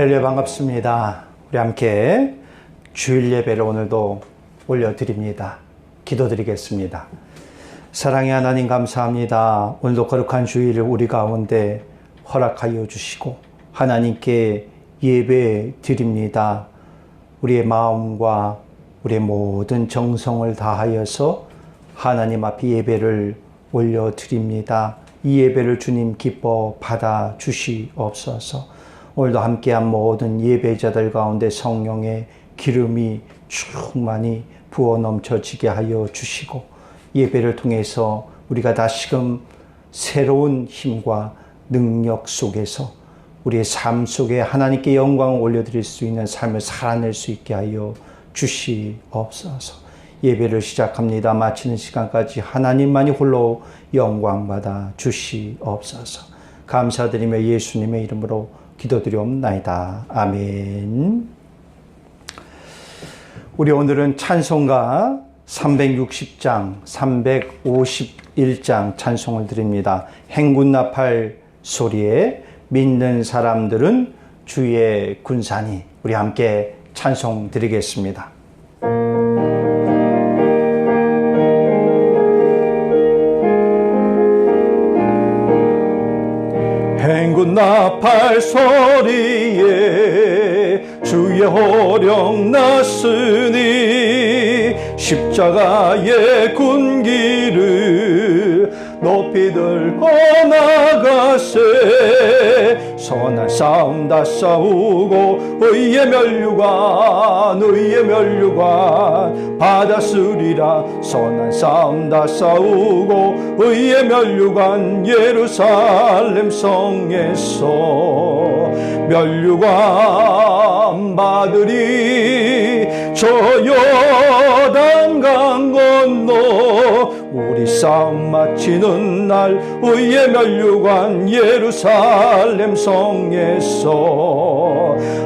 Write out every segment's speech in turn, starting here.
할렐루야, 반갑습니다. 우리 함께 주일 예배를 오늘도 올려드립니다. 기도드리겠습니다. 사랑의 하나님, 감사합니다. 오늘도 거룩한 주일을 우리 가운데 허락하여 주시고 하나님께 예배 드립니다. 우리의 마음과 우리의 모든 정성을 다하여서 하나님 앞에 예배를 올려드립니다. 이 예배를 주님 기뻐 받아 주시옵소서. 오늘도 함께한 모든 예배자들 가운데 성령의 기름이 충만히 부어 넘쳐지게 하여 주시고 예배를 통해서 우리가 다시금 새로운 힘과 능력 속에서 우리의 삶 속에 하나님께 영광을 올려드릴 수 있는 삶을 살아낼 수 있게 하여 주시옵소서. 예배를 시작합니다. 마치는 시간까지 하나님만이 홀로 영광받아 주시옵소서. 감사드리며 예수님의 이름으로 기도드리옵나이다. 아멘. 우리 오늘은 찬송가 360장, 351장 찬송을 드립니다. 행군나팔 소리에 믿는 사람들은 주의 군사니. 우리 함께 찬송 드리겠습니다. 행군나팔 소리에 주의 호령 났으니 십자가의 군기를 높이 들고 나가세. 선한 싸움 다 싸우고 의의 면류관 받았으리라. 선한 싸움 다 싸우고 의의 면류관 예루살렘 성에서 면류관 받으리. 저 요단강 건너 우리 싸움 마치는 날 의의 면류관 예루살렘 성에서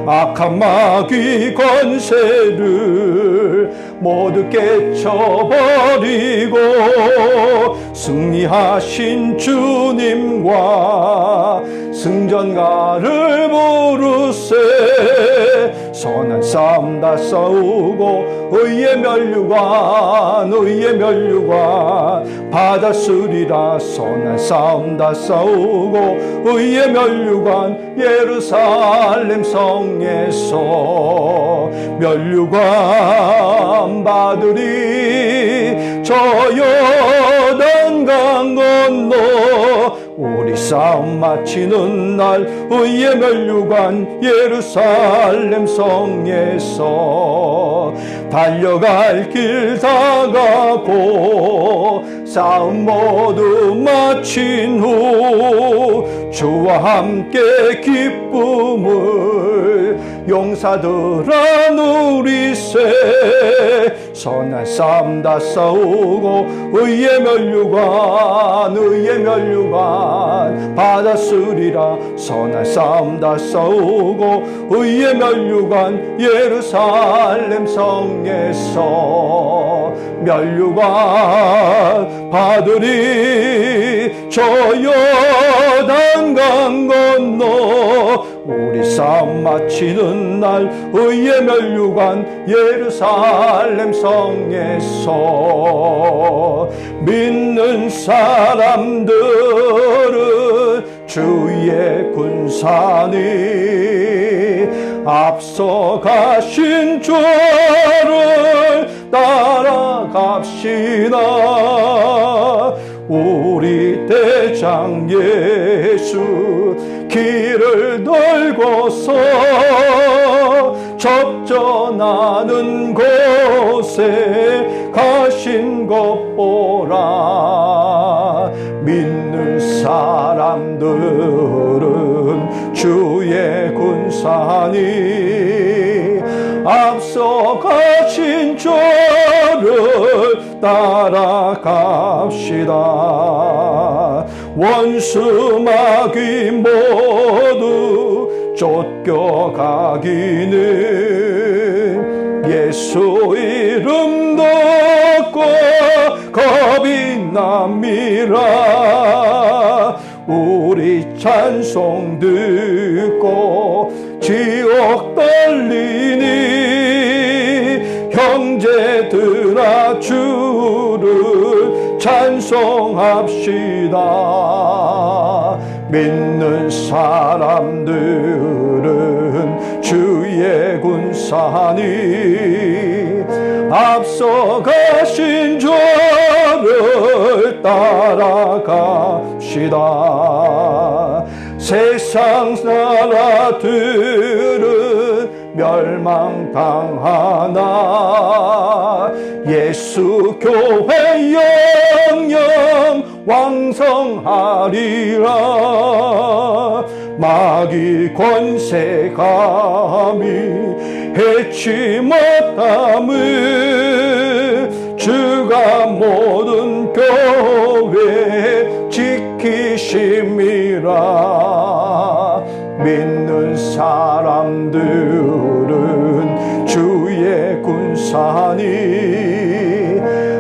악한 마귀 권세를 모두 깨쳐버리고 승리하신 주님과 승전가를 부르세. 선한 싸움 다 싸우고 의의 면류관 받았으리라. 선한 싸움 다 싸우고 의의 면류관 예루살렘 성에서 면류관 받으리. 저 요단강 건너 우리 싸움 마치는 날 의의 면류관 예루살렘 성에서 달려갈 길 다 가고 싸움 모두 마친 후 주와 함께 기쁨을 용사들아 누리세. 선한 싸움 다 싸우고 의의 면류관 받았으리라. 선한 싸움 다 싸우고 의의 면류관 예루살렘 성에서 면류관 받으리. 저 요단강 건너 우리 싸움 마치는 날 의의 면류관 예루살렘 성에서 믿는 사람들은 주의 군사니 앞서가신 주를 따라갑시다. 우리 대장 예수 길을 돌고서 접전하는 곳에 가신 것 보라. 믿는 사람들은 주의 군사니 앞서가신 주를 따라갑시다. 원수 마귀 모두 쫓겨가기는 예수 이름 듣고 겁이 납니다. 우리 찬송 듣고 지옥 떨리니 형제들아 주를 찬송합시다. 믿는 사람들은 주의 군사니 앞서가신 저를 따라갑시다. 세상 나라들은 멸망당하나 예수 교회 영영 왕성하리라. 마귀 권세 감히 해치 못함을 주가 모든 교회 지키심이라. 믿는 사람들은 주의 군사니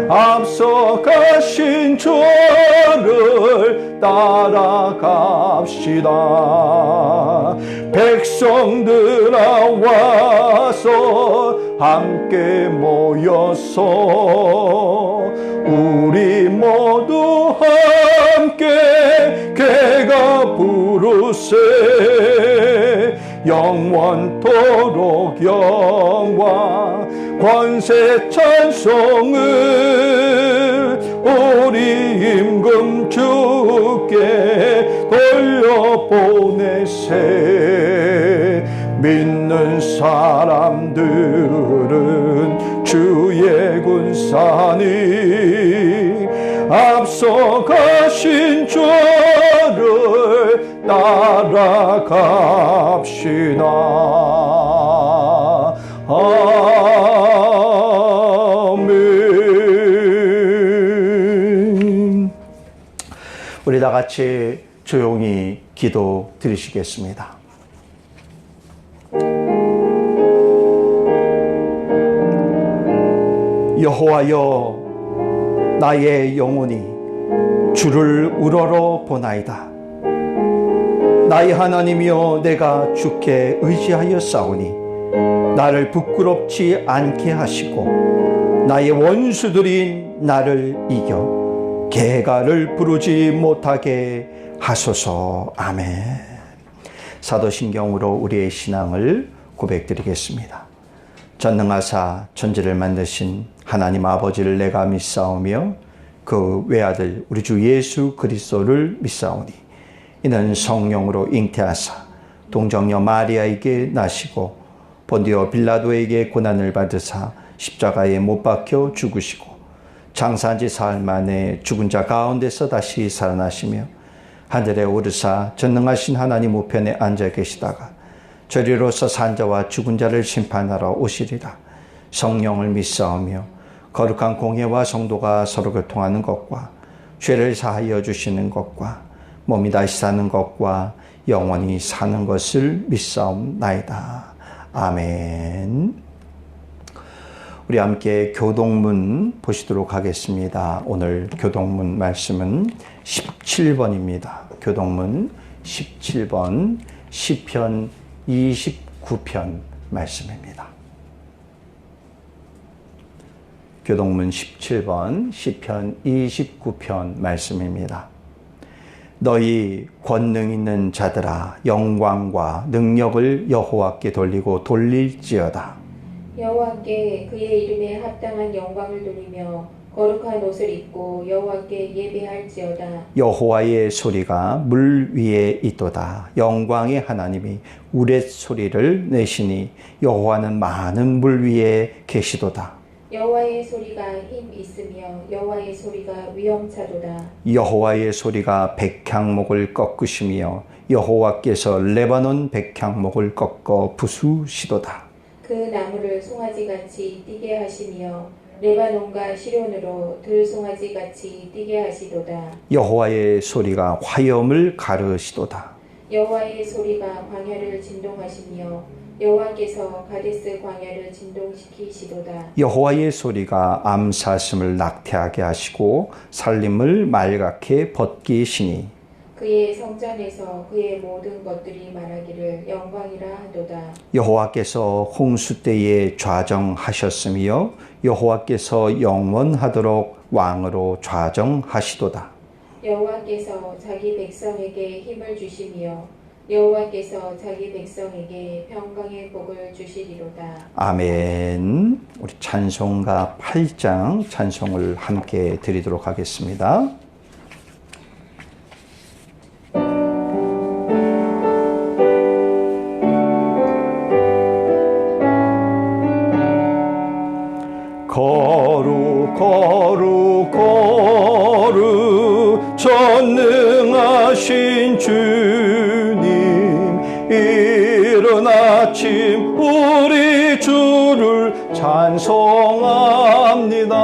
앞서가신 저를 따라갑시다. 백성들아 와서 함께 모여서 우리 모두 함께 개가 부르세. 영원토록 영광 권세 찬송을 우리 임금 주께 돌려보내세. 믿는 사람들은 주의 군사니 앞서가신 저를 따라갑시다. 아멘. 우리 다 같이 조용히 기도 드리시겠습니다. 여호와여, 나의 영혼이 주를 우러러 보나이다. 나의 하나님이여, 내가 주께 의지하여 싸우니 나를 부끄럽지 않게 하시고 나의 원수들이 나를 이겨 개가를 부르지 못하게 하소서. 아멘. 사도신경으로 우리의 신앙을 고백드리겠습니다. 전능하사 천지를 만드신 하나님 아버지를 내가 믿사오며 그 외아들 우리 주 예수 그리스도를 믿사오니 이는 성령으로 잉태하사 동정녀 마리아에게 나시고 본디오 빌라도에게 고난을 받으사 십자가에 못 박혀 죽으시고 장사한 지 사흘 만에 죽은 자 가운데서 다시 살아나시며 하늘에 오르사 전능하신 하나님 우편에 앉아 계시다가 저리로서 산 자와 죽은 자를 심판하러 오시리라. 성령을 믿사오며 거룩한 공회와 성도가 서로 교통하는 것과 죄를 사하여 주시는 것과 몸이 다시 사는 것과 영원히 사는 것을 믿사옵나이다. 아멘. 우리 함께 교동문 보시도록 하겠습니다. 오늘 교동문 말씀은 17번입니다. 교동문 17번 시편 29편 말씀입니다. 교동문 17번 시편 29편 말씀입니다. 너희 권능 있는 자들아, 영광과 능력을 여호와께 돌리고 돌릴지어다. 여호와께 그의 이름에 합당한 영광을 돌리며 거룩한 옷을 입고 여호와께 예배할지어다. 여호와의 소리가 물 위에 있도다. 영광의 하나님이 우레소리를 내시니 여호와는 많은 물 위에 계시도다. 여호와의 소리가 힘 있으며 여호와의 소리가 위엄차도다. 여호와의 소리가 백향목을 꺾으시며 여호와께서 레바논 백향목을 꺾어 부수시도다. 그 나무를 송아지같이 뛰게 하시며 레바논과 시론으로 들송아지같이 뛰게 하시도다. 여호와의 소리가 화염을 가르시도다. 여호와의 소리가 광야를 진동하시며 여호와께서 가데스 광야를 진동시키시도다. 여호와의 소리가 암사슴을 낙태하게 하시고 살림을 말갛게 벗기시니 그의 성전에서 그의 모든 것들이 말하기를 영광이라 하도다. 여호와께서 홍수 때에 좌정하셨으며 여호와께서 영원하도록 왕으로 좌정하시도다. 여호와께서 자기 백성에게 힘을 주시며 여호와께서 자기 백성에게 평강의 복을 주시리로다. 아멘. 우리 찬송가 8장 찬송을 함께 드리도록 하겠습니다. 거룩 거룩 거룩 전능하신 주님, 이른 아침 우리 주를 찬송합니다.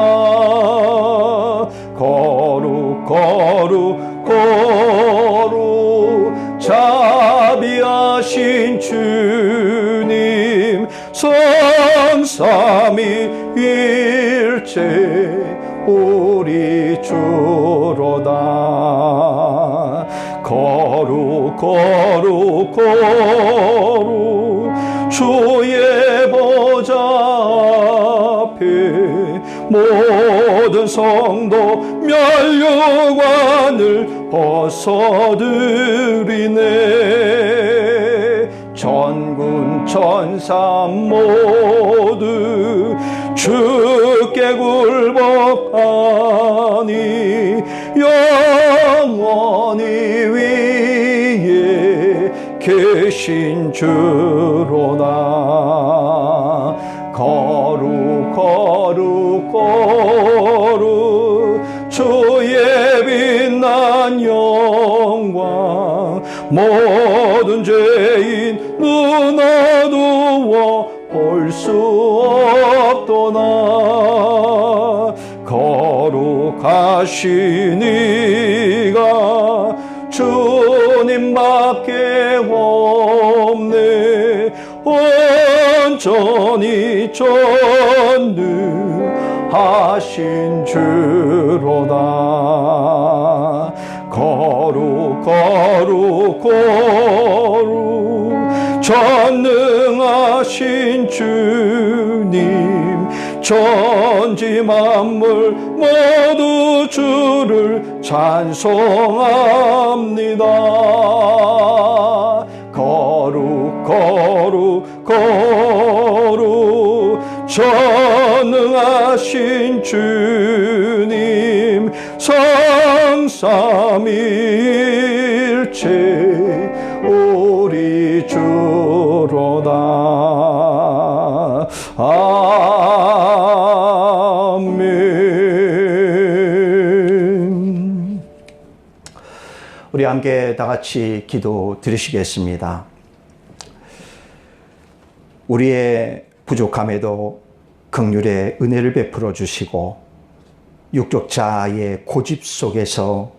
거룩 거룩 거룩 자비하신 주님, 성삼위일체 우리 주로다. 거룩 거룩 거룩 주의 보좌 앞에 모든 성도 면류관을 벗어드리네. 전군 천사 모두 주께 굴복하니 영원히 위에 계신 주로다. 거룩 거룩 거룩 주의 빛난 영광, 모든 죄인 눈 어두워 볼 수 없도다. 거룩하신 이가 주님밖에 없네. 온전히 전능하신 주로다. 거룩 거룩 거룩 전능하신 주님, 천지 만물 모두 주를 찬송합니다. 거룩 거룩 거룩 전능하신 주님, 성삼위일체 우리 주로다. 아멘. 우리 함께 다 같이 기도 드리시겠습니다. 우리의 부족함에도 긍휼의 은혜를 베풀어 주시고 육족자의 고집 속에서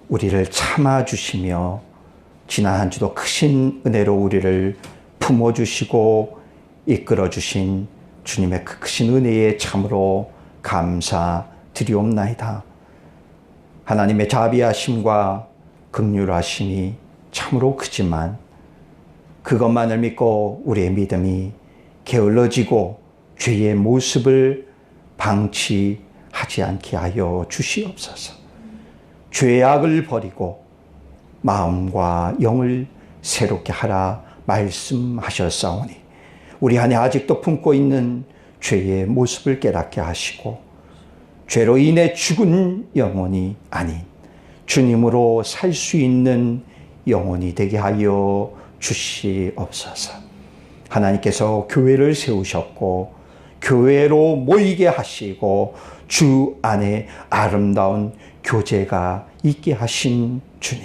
우리를 참아주시며 지난 한 주도 크신 은혜로 우리를 품어주시고 이끌어주신 주님의 그 크신 은혜에 참으로 감사드리옵나이다. 하나님의 자비하심과 긍휼하심이 참으로 크지만 그것만을 믿고 우리의 믿음이 게을러지고 죄의 모습을 방치하지 않게 하여 주시옵소서. 죄악을 버리고 마음과 영을 새롭게 하라 말씀하셨사오니 우리 안에 아직도 품고 있는 죄의 모습을 깨닫게 하시고 죄로 인해 죽은 영혼이 아닌 주님으로 살 수 있는 영혼이 되게 하여 주시옵소서. 하나님께서 교회를 세우셨고 교회로 모이게 하시고 주 안에 아름다운 교제가 있게 하신 주님,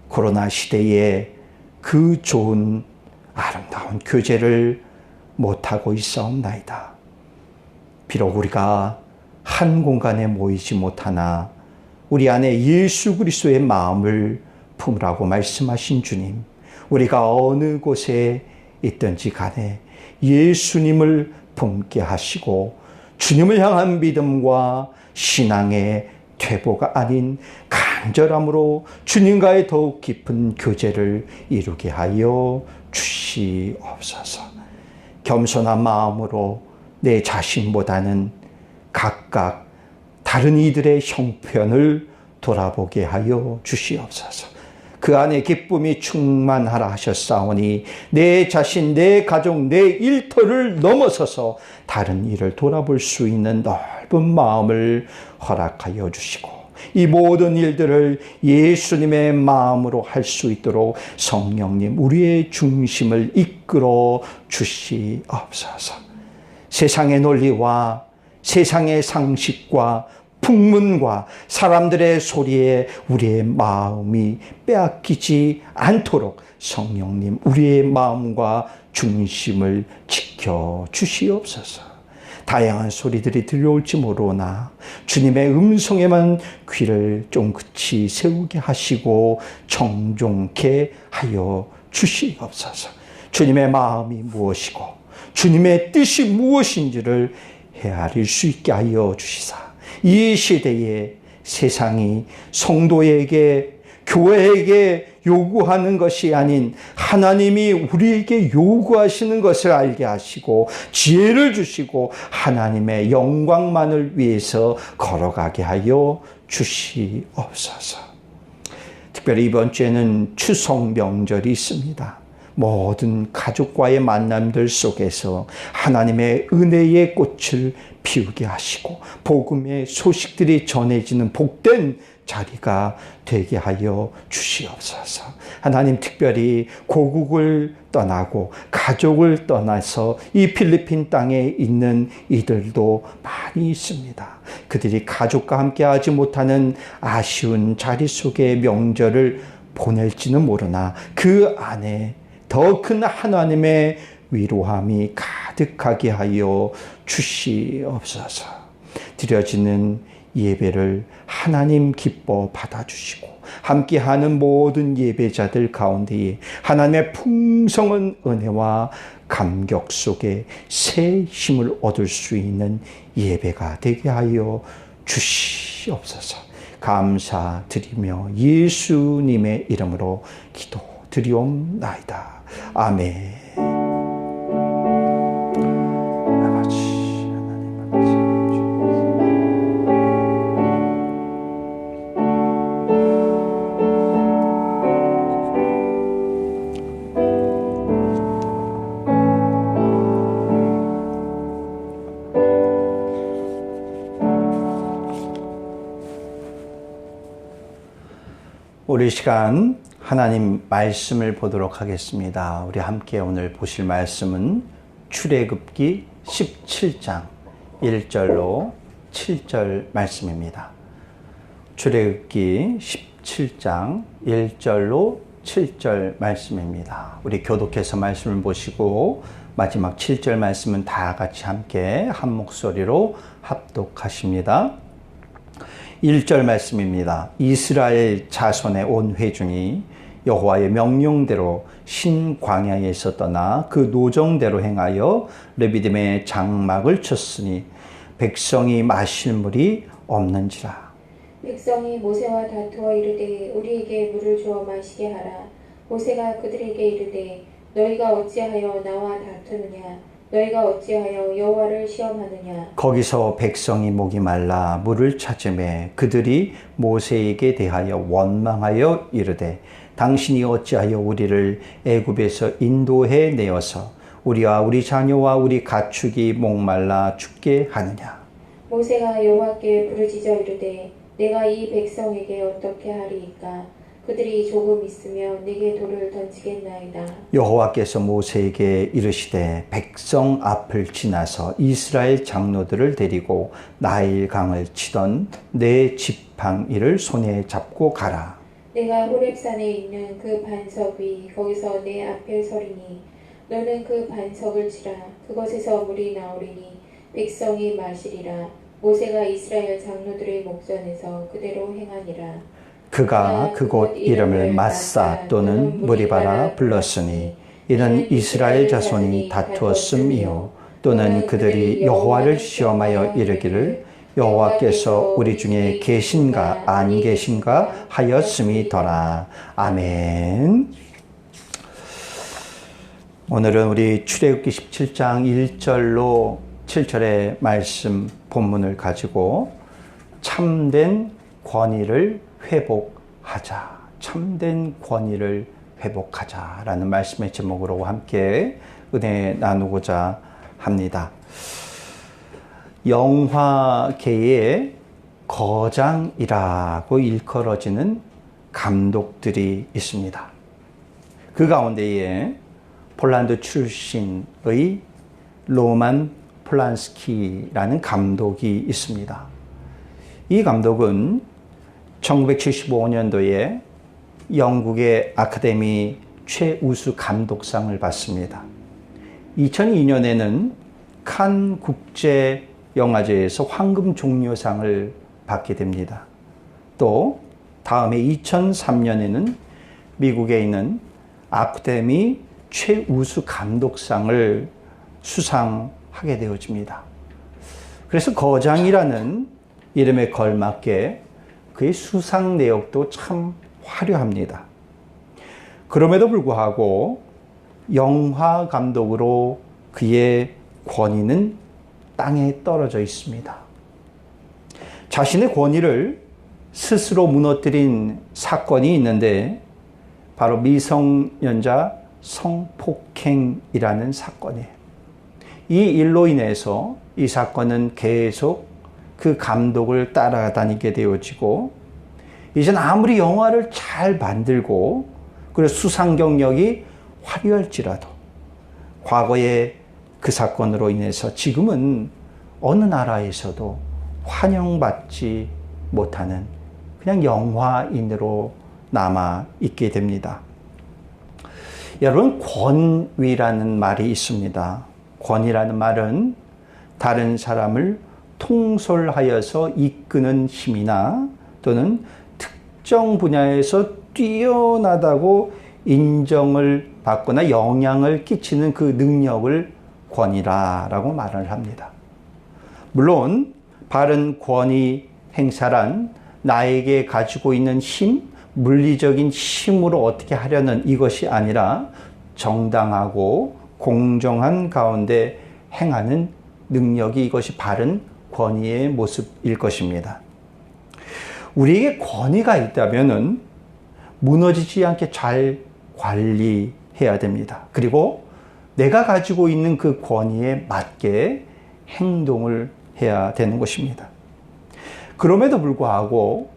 코로나 시대에 그 좋은 아름다운 교제를 못하고 있사옵나이다. 비록 우리가 한 공간에 모이지 못하나 우리 안에 예수 그리스도의 마음을 품으라고 말씀하신 주님, 우리가 어느 곳에 있든지 간에 예수님을 품게 하시고 주님을 향한 믿음과 신앙의 퇴보가 아닌 간절함으로 주님과의 더욱 깊은 교제를 이루게 하여 주시옵소서. 겸손한 마음으로 내 자신보다는 각각 다른 이들의 형편을 돌아보게 하여 주시옵소서. 그 안에 기쁨이 충만하라 하셨사오니 내 자신, 내 가족, 내 일터를 넘어서서 다른 일을 돌아볼 수 있는 넓은 마음을 허락하여 주시고 이 모든 일들을 예수님의 마음으로 할 수 있도록 성령님 우리의 중심을 이끌어 주시옵소서. 세상의 논리와 세상의 상식과 풍문과 사람들의 소리에 우리의 마음이 빼앗기지 않도록 성령님 우리의 마음과 중심을 지켜주시옵소서. 다양한 소리들이 들려올지 모르나 주님의 음성에만 귀를 쫑긋이 세우게 하시고 정종케 하여 주시옵소서. 주님의 마음이 무엇이고 주님의 뜻이 무엇인지를 헤아릴 수 있게 하여 주시사 이 시대에 세상이 성도에게 교회에게 요구하는 것이 아닌 하나님이 우리에게 요구하시는 것을 알게 하시고 지혜를 주시고 하나님의 영광만을 위해서 걸어가게 하여 주시옵소서. 특별히 이번 주에는 추석 명절이 있습니다. 모든 가족과의 만남들 속에서 하나님의 은혜의 꽃을 피우게 하시고 복음의 소식들이 전해지는 복된 자리가 되게 하여 주시옵소서. 하나님 특별히 고국을 떠나고 가족을 떠나서 이 필리핀 땅에 있는 이들도 많이 있습니다. 그들이 가족과 함께 하지 못하는 아쉬운 자리 속에 명절을 보낼지는 모르나 그 안에 더 큰 하나님의 위로함이 가득하게 하여 주시옵소서. 드려지는 예배를 하나님 기뻐 받아주시고 함께하는 모든 예배자들 가운데에 하나님의 풍성한 은혜와 감격 속에 새 힘을 얻을 수 있는 예배가 되게 하여 주시옵소서. 감사드리며 예수님의 이름으로 기도드리옵나이다. 아멘. 우리 시간 하나님 말씀을 보도록 하겠습니다. 우리 함께 오늘 보실 말씀은 출애굽기 17장 1절로 7절 말씀입니다. 출애굽기 17장 1절로 7절 말씀입니다. 우리 교독해서 말씀을 보시고 마지막 7절 말씀은 다 같이 함께 한 목소리로 합독하십니다. 1절 말씀입니다. 이스라엘 자손의 온 회중이 여호와의 명령대로 신광야에서 떠나 그 노정대로 행하여 르비딤의 장막을 쳤으니 백성이 마실 물이 없는지라. 백성이 모세와 다투어 이르되 우리에게 물을 주어 마시게 하라. 모세가 그들에게 이르되 너희가 어찌하여 나와 다투느냐? 너희가 어찌하여 여호와를 시험하느냐? 거기서 백성이 목이 말라 물을 찾으매 그들이 모세에게 대하여 원망하여 이르되 당신이 어찌하여 우리를 애굽에서 인도해 내어서 우리와 우리 자녀와 우리 가축이 목말라 죽게 하느냐? 모세가 여호와께 부르짖어 이르되 내가 이 백성에게 어떻게 하리이까? 그들이 조금 있으면 내게 돌을 던지겠나이다. 여호와께서 모세에게 이르시되 백성 앞을 지나서 이스라엘 장로들을 데리고 나일 강을 치던 내 지팡이를 손에 잡고 가라. 내가 호렙산에 있는 그 반석 위 거기서 내 앞에 서리니 너는 그 반석을 치라. 그것에서 물이 나오리니 백성이 마시리라. 모세가 이스라엘 장로들의 목전에서 그대로 행하니라. 그가 그곳 이름을 마사 또는 무리바라 불렀으니 이는 이스라엘 자손이 다투었음이요 또는 그들이 여호와를 시험하여 이르기를 여호와께서 우리 중에 계신가 안 계신가 하였음이더라. 아멘. 오늘은 우리 출애굽기 17장 1절로 7절의 말씀 본문을 가지고 참된 권위를 회복하자, 참된 권위를 회복하자라는 말씀의 제목으로 함께 은혜 나누고자 합니다. 영화계의 거장이라고 일컬어지는 감독들이 있습니다. 그 가운데에 폴란드 출신의 로만 폴란스키라는 감독이 있습니다. 이 감독은 1975년도에 영국의 아카데미 최우수 감독상을 받습니다. 2002년에는 칸 국제영화제에서 황금 종려상을 받게 됩니다. 또 다음에 2003년에는 미국에 있는 아카데미 최우수 감독상을 수상하게 되어집니다. 그래서 거장이라는 이름에 걸맞게 그의 수상 내역도 참 화려합니다. 그럼에도 불구하고 영화 감독으로 그의 권위는 땅에 떨어져 있습니다. 자신의 권위를 스스로 무너뜨린 사건이 있는데 바로 미성년자 성폭행이라는 사건이에요. 이 일로 인해서 이 사건은 계속 그 감독을 따라다니게 되어지고, 이젠 아무리 영화를 잘 만들고 그리고 수상 경력이 화려할지라도 과거에 그 사건으로 인해서 지금은 어느 나라에서도 환영받지 못하는 그냥 영화인으로 남아 있게 됩니다. 여러분, 권위라는 말이 있습니다. 권위라는 말은 다른 사람을 통솔하여서 이끄는 힘이나 또는 특정 분야에서 뛰어나다고 인정을 받거나 영향을 끼치는 그 능력을 권위라고 말을 합니다. 물론 바른 권위 행사란 나에게 가지고 있는 힘, 물리적인 힘으로 어떻게 하려는 이것이 아니라 정당하고 공정한 가운데 행하는 능력이, 이것이 바른 권위의 모습일 것입니다. 우리에게 권위가 있다면은 무너지지 않게 잘 관리해야 됩니다. 그리고 내가 가지고 있는 그 권위에 맞게 행동을 해야 되는 것입니다. 그럼에도 불구하고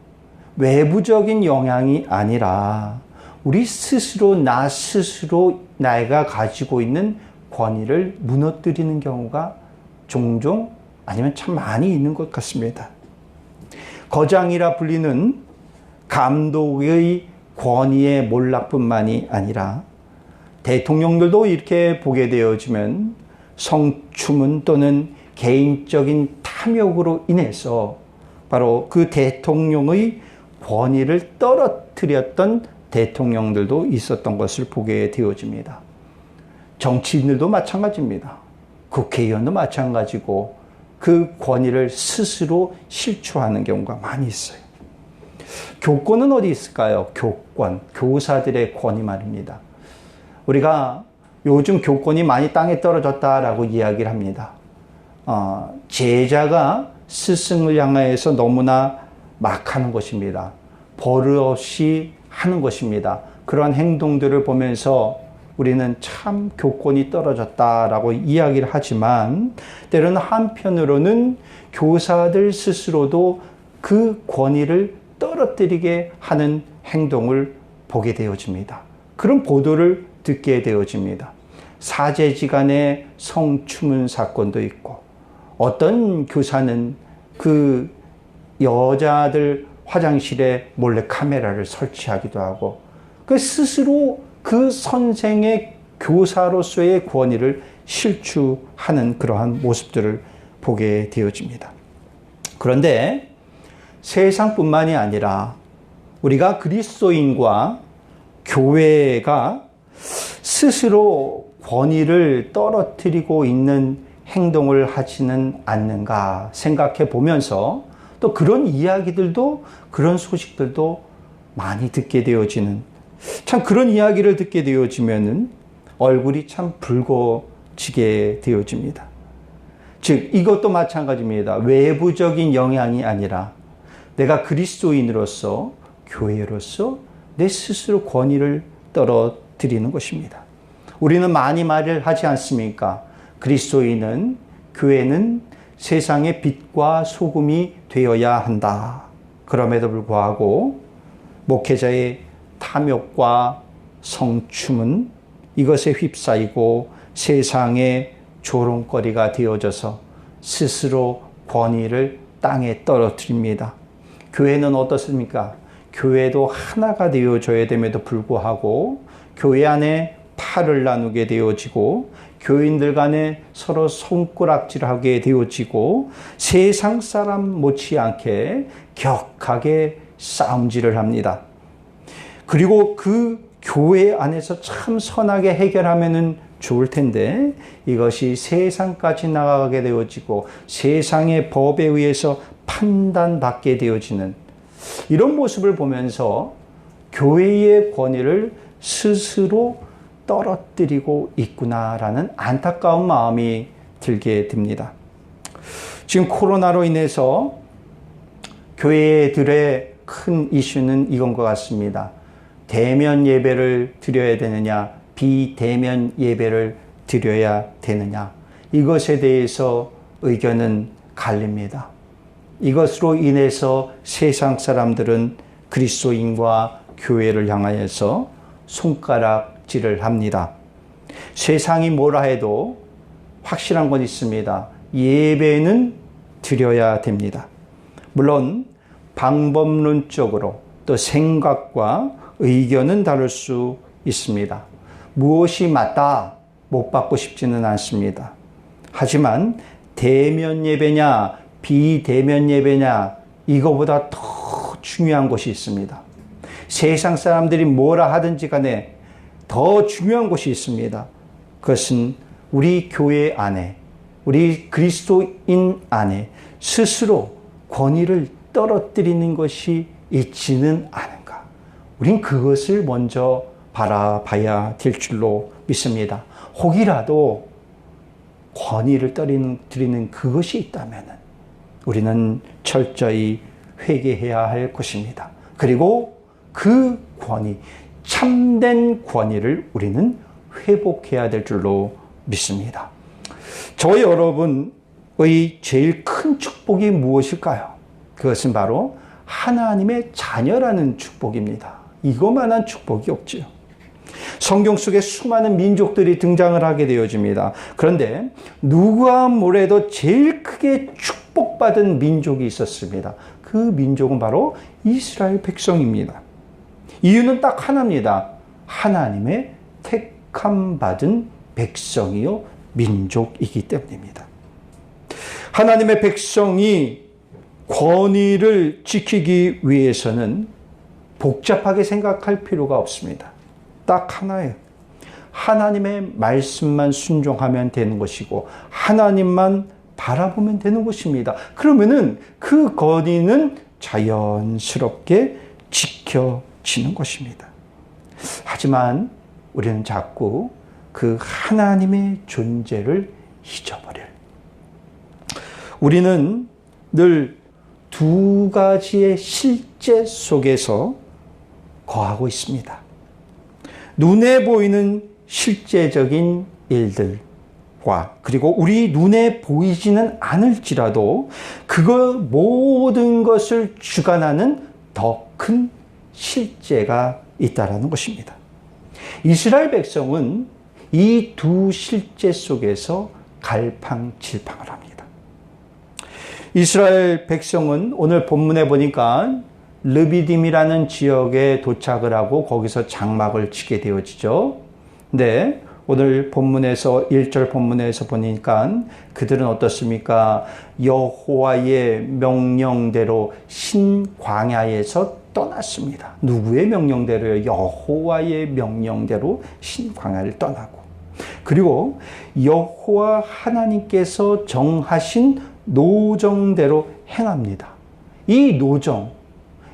외부적인 영향이 아니라 우리 스스로, 나 스스로 내가 가지고 있는 권위를 무너뜨리는 경우가 종종, 아니면 참 많이 있는 것 같습니다. 거장이라 불리는 감독의 권위의 몰락뿐만이 아니라 대통령들도 이렇게 보게 되어지면 성추문 또는 개인적인 탐욕으로 인해서 바로 그 대통령의 권위를 떨어뜨렸던 대통령들도 있었던 것을 보게 되어집니다. 정치인들도 마찬가지입니다. 국회의원도 마찬가지고 그 권위를 스스로 실추하는 경우가 많이 있어요. 교권은 어디 있을까요? 교권, 교사들의 권위 말입니다. 우리가 요즘 교권이 많이 땅에 떨어졌다라고 이야기를 합니다. 제자가 스승을 향해서 너무나 막 하는 것입니다. 버릇없이 하는 것입니다. 그러한 행동들을 보면서 우리는 참 교권이 떨어졌다라고 이야기를 하지만, 때로는 한편으로는 교사들 스스로도 그 권위를 떨어뜨리게 하는 행동을 보게 되어집니다. 그런 보도를 듣게 되어집니다. 사제지간의 성추문 사건도 있고, 어떤 교사는 그 여자들 화장실에 몰래 카메라를 설치하기도 하고, 그 스스로 그 선생의 교사로서의 권위를 실추하는 그러한 모습들을 보게 되어집니다. 그런데 세상뿐만이 아니라 우리가 그리스도인과 교회가 스스로 권위를 떨어뜨리고 있는 행동을 하지는 않는가 생각해 보면서 또 그런 이야기들도 그런 소식들도 많이 듣게 되어지는 참 그런 이야기를 듣게 되어지면은 얼굴이 참 붉어지게 되어집니다. 즉 이것도 마찬가지입니다. 외부적인 영향이 아니라 내가 그리스도인으로서 교회로서 내 스스로 권위를 떨어뜨리는 것입니다. 우리는 많이 말을 하지 않습니까? 그리스도인은 교회는 세상의 빛과 소금이 되어야 한다. 그럼에도 불구하고 목회자의 탐욕과 성춤은 이것에 휩싸이고 세상의 조롱거리가 되어져서 스스로 권위를 땅에 떨어뜨립니다. 교회는 어떻습니까? 교회도 하나가 되어져야 됨에도 불구하고 교회 안에 팔을 나누게 되어지고 교인들 간에 서로 손가락질하게 되어지고 세상 사람 못지않게 격하게 싸움질을 합니다. 그리고 그 교회 안에서 참 선하게 해결하면은 좋을 텐데 이것이 세상까지 나가게 되어지고 세상의 법에 의해서 판단받게 되어지는 이런 모습을 보면서 교회의 권위를 스스로 떨어뜨리고 있구나라는 안타까운 마음이 들게 됩니다. 지금 코로나로 인해서 교회들의 큰 이슈는 이건 것 같습니다. 대면 예배를 드려야 되느냐, 비대면 예배를 드려야 되느냐. 이것에 대해서 의견은 갈립니다. 이것으로 인해서 세상 사람들은 그리스도인과 교회를 향하여서 손가락질을 합니다. 세상이 뭐라 해도 확실한 건 있습니다. 예배는 드려야 됩니다. 물론 방법론적으로 또 생각과 의견은 다를 수 있습니다. 무엇이 맞다 못 받고 싶지는 않습니다. 하지만 대면 예배냐 비대면 예배냐 이거보다 더 중요한 것이 있습니다. 세상 사람들이 뭐라 하든지 간에 더 중요한 것이 있습니다. 그것은 우리 교회 안에 우리 그리스도인 안에 스스로 권위를 떨어뜨리는 것이 있지는 않은가. 우린 그것을 먼저 바라봐야 될 줄로 믿습니다. 혹이라도 권위를 드리는 그것이 있다면 우리는 철저히 회개해야 할 것입니다. 그리고 그 권위, 참된 권위를 우리는 회복해야 될 줄로 믿습니다. 저희 여러분의 제일 큰 축복이 무엇일까요? 그것은 바로 하나님의 자녀라는 축복입니다. 이거만한 축복이 없지요. 성경 속에 수많은 민족들이 등장을 하게 되어집니다. 그런데 누가 뭐래도 제일 크게 축복받은 민족이 있었습니다. 그 민족은 바로 이스라엘 백성입니다. 이유는 딱 하나입니다. 하나님의 택함 받은 백성이요 민족이기 때문입니다. 하나님의 백성이 권위를 지키기 위해서는 복잡하게 생각할 필요가 없습니다. 딱 하나예요. 하나님의 말씀만 순종하면 되는 것이고 하나님만 바라보면 되는 것입니다. 그러면은 그 권위는 자연스럽게 지켜지는 것입니다. 하지만 우리는 자꾸 그 하나님의 존재를 잊어버려요. 우리는 늘 두 가지의 실제 속에서 거하고 있습니다. 눈에 보이는 실제적인 일들과 그리고 우리 눈에 보이지는 않을지라도 그거 모든 것을 주관하는 더 큰 실제가 있다라는 것입니다. 이스라엘 백성은 이 두 실제 속에서 갈팡질팡을 합니다. 이스라엘 백성은 오늘 본문에 보니까 르비딤이라는 지역에 도착을 하고 거기서 장막을 치게 되어지죠. 근데 오늘 본문에서 1절 본문에서 보니까 그들은 어떻습니까? 여호와의 명령대로 신광야에서 떠났습니다. 누구의 명령대로요? 여호와의 명령대로 신광야를 떠나고 그리고 여호와 하나님께서 정하신 노정대로 행합니다. 이 노정,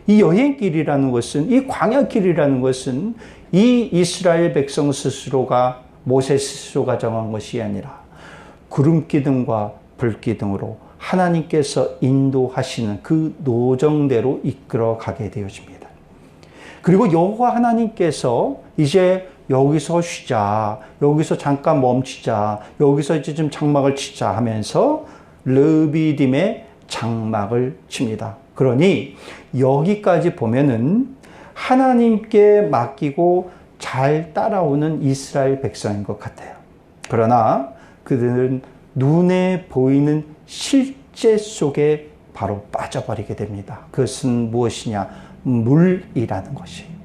이 여행길이라는 것은, 이 광야길이라는 것은 이 이스라엘 백성 스스로가, 모세 스스로가 정한 것이 아니라 구름기둥과 불기둥으로 하나님께서 인도하시는 그 노정대로 이끌어 가게 되어집니다. 그리고 여호와 하나님께서 이제 여기서 쉬자, 여기서 잠깐 멈추자, 여기서 이제 좀 장막을 치자 하면서 르비딤의 장막을 칩니다. 그러니 여기까지 보면은 하나님께 맡기고 잘 따라오는 이스라엘 백성인 것 같아요. 그러나 그들은 눈에 보이는 실제 속에 바로 빠져버리게 됩니다. 그것은 무엇이냐? 물이라는 것이에요.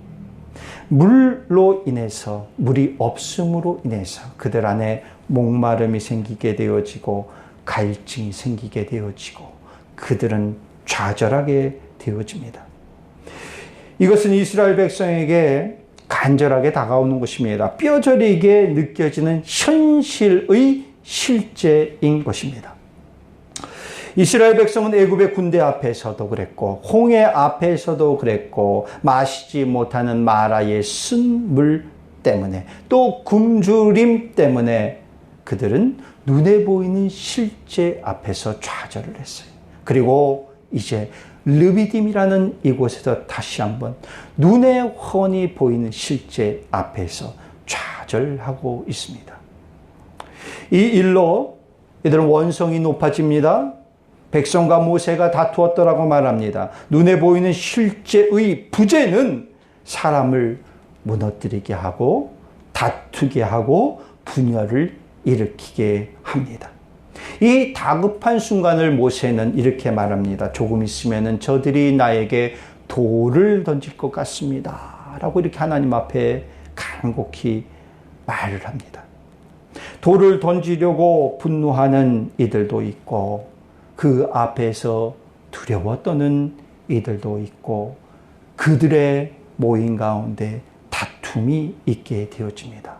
물로 인해서, 물이 없음으로 인해서 그들 안에 목마름이 생기게 되어지고 갈증이 생기게 되어지고 그들은 좌절하게 되어집니다. 이것은 이스라엘 백성에게 간절하게 다가오는 것입니다. 뼈저리게 느껴지는 현실의 실제인 것입니다. 이스라엘 백성은 애굽의 군대 앞에서도 그랬고 홍해 앞에서도 그랬고 마시지 못하는 마라의 쓴 물 때문에 또 굶주림 때문에 그들은 눈에 보이는 실제 앞에서 좌절을 했어요. 그리고 이제 르비딤이라는 이곳에서 다시 한번 눈에 훤히 보이는 실제 앞에서 좌절하고 있습니다. 이 일로 이들은 원성이 높아집니다. 백성과 모세가 다투었더라고 말합니다. 눈에 보이는 실제의 부재는 사람을 무너뜨리게 하고 다투게 하고 분열을 일으키게 합니다. 이 다급한 순간을 모세는 이렇게 말합니다. 조금 있으면 저들이 나에게 돌을 던질 것 같습니다. 라고 이렇게 하나님 앞에 간곡히 말을 합니다. 돌을 던지려고 분노하는 이들도 있고 그 앞에서 두려워 떠는 이들도 있고 그들의 모임 가운데 다툼이 있게 되어집니다.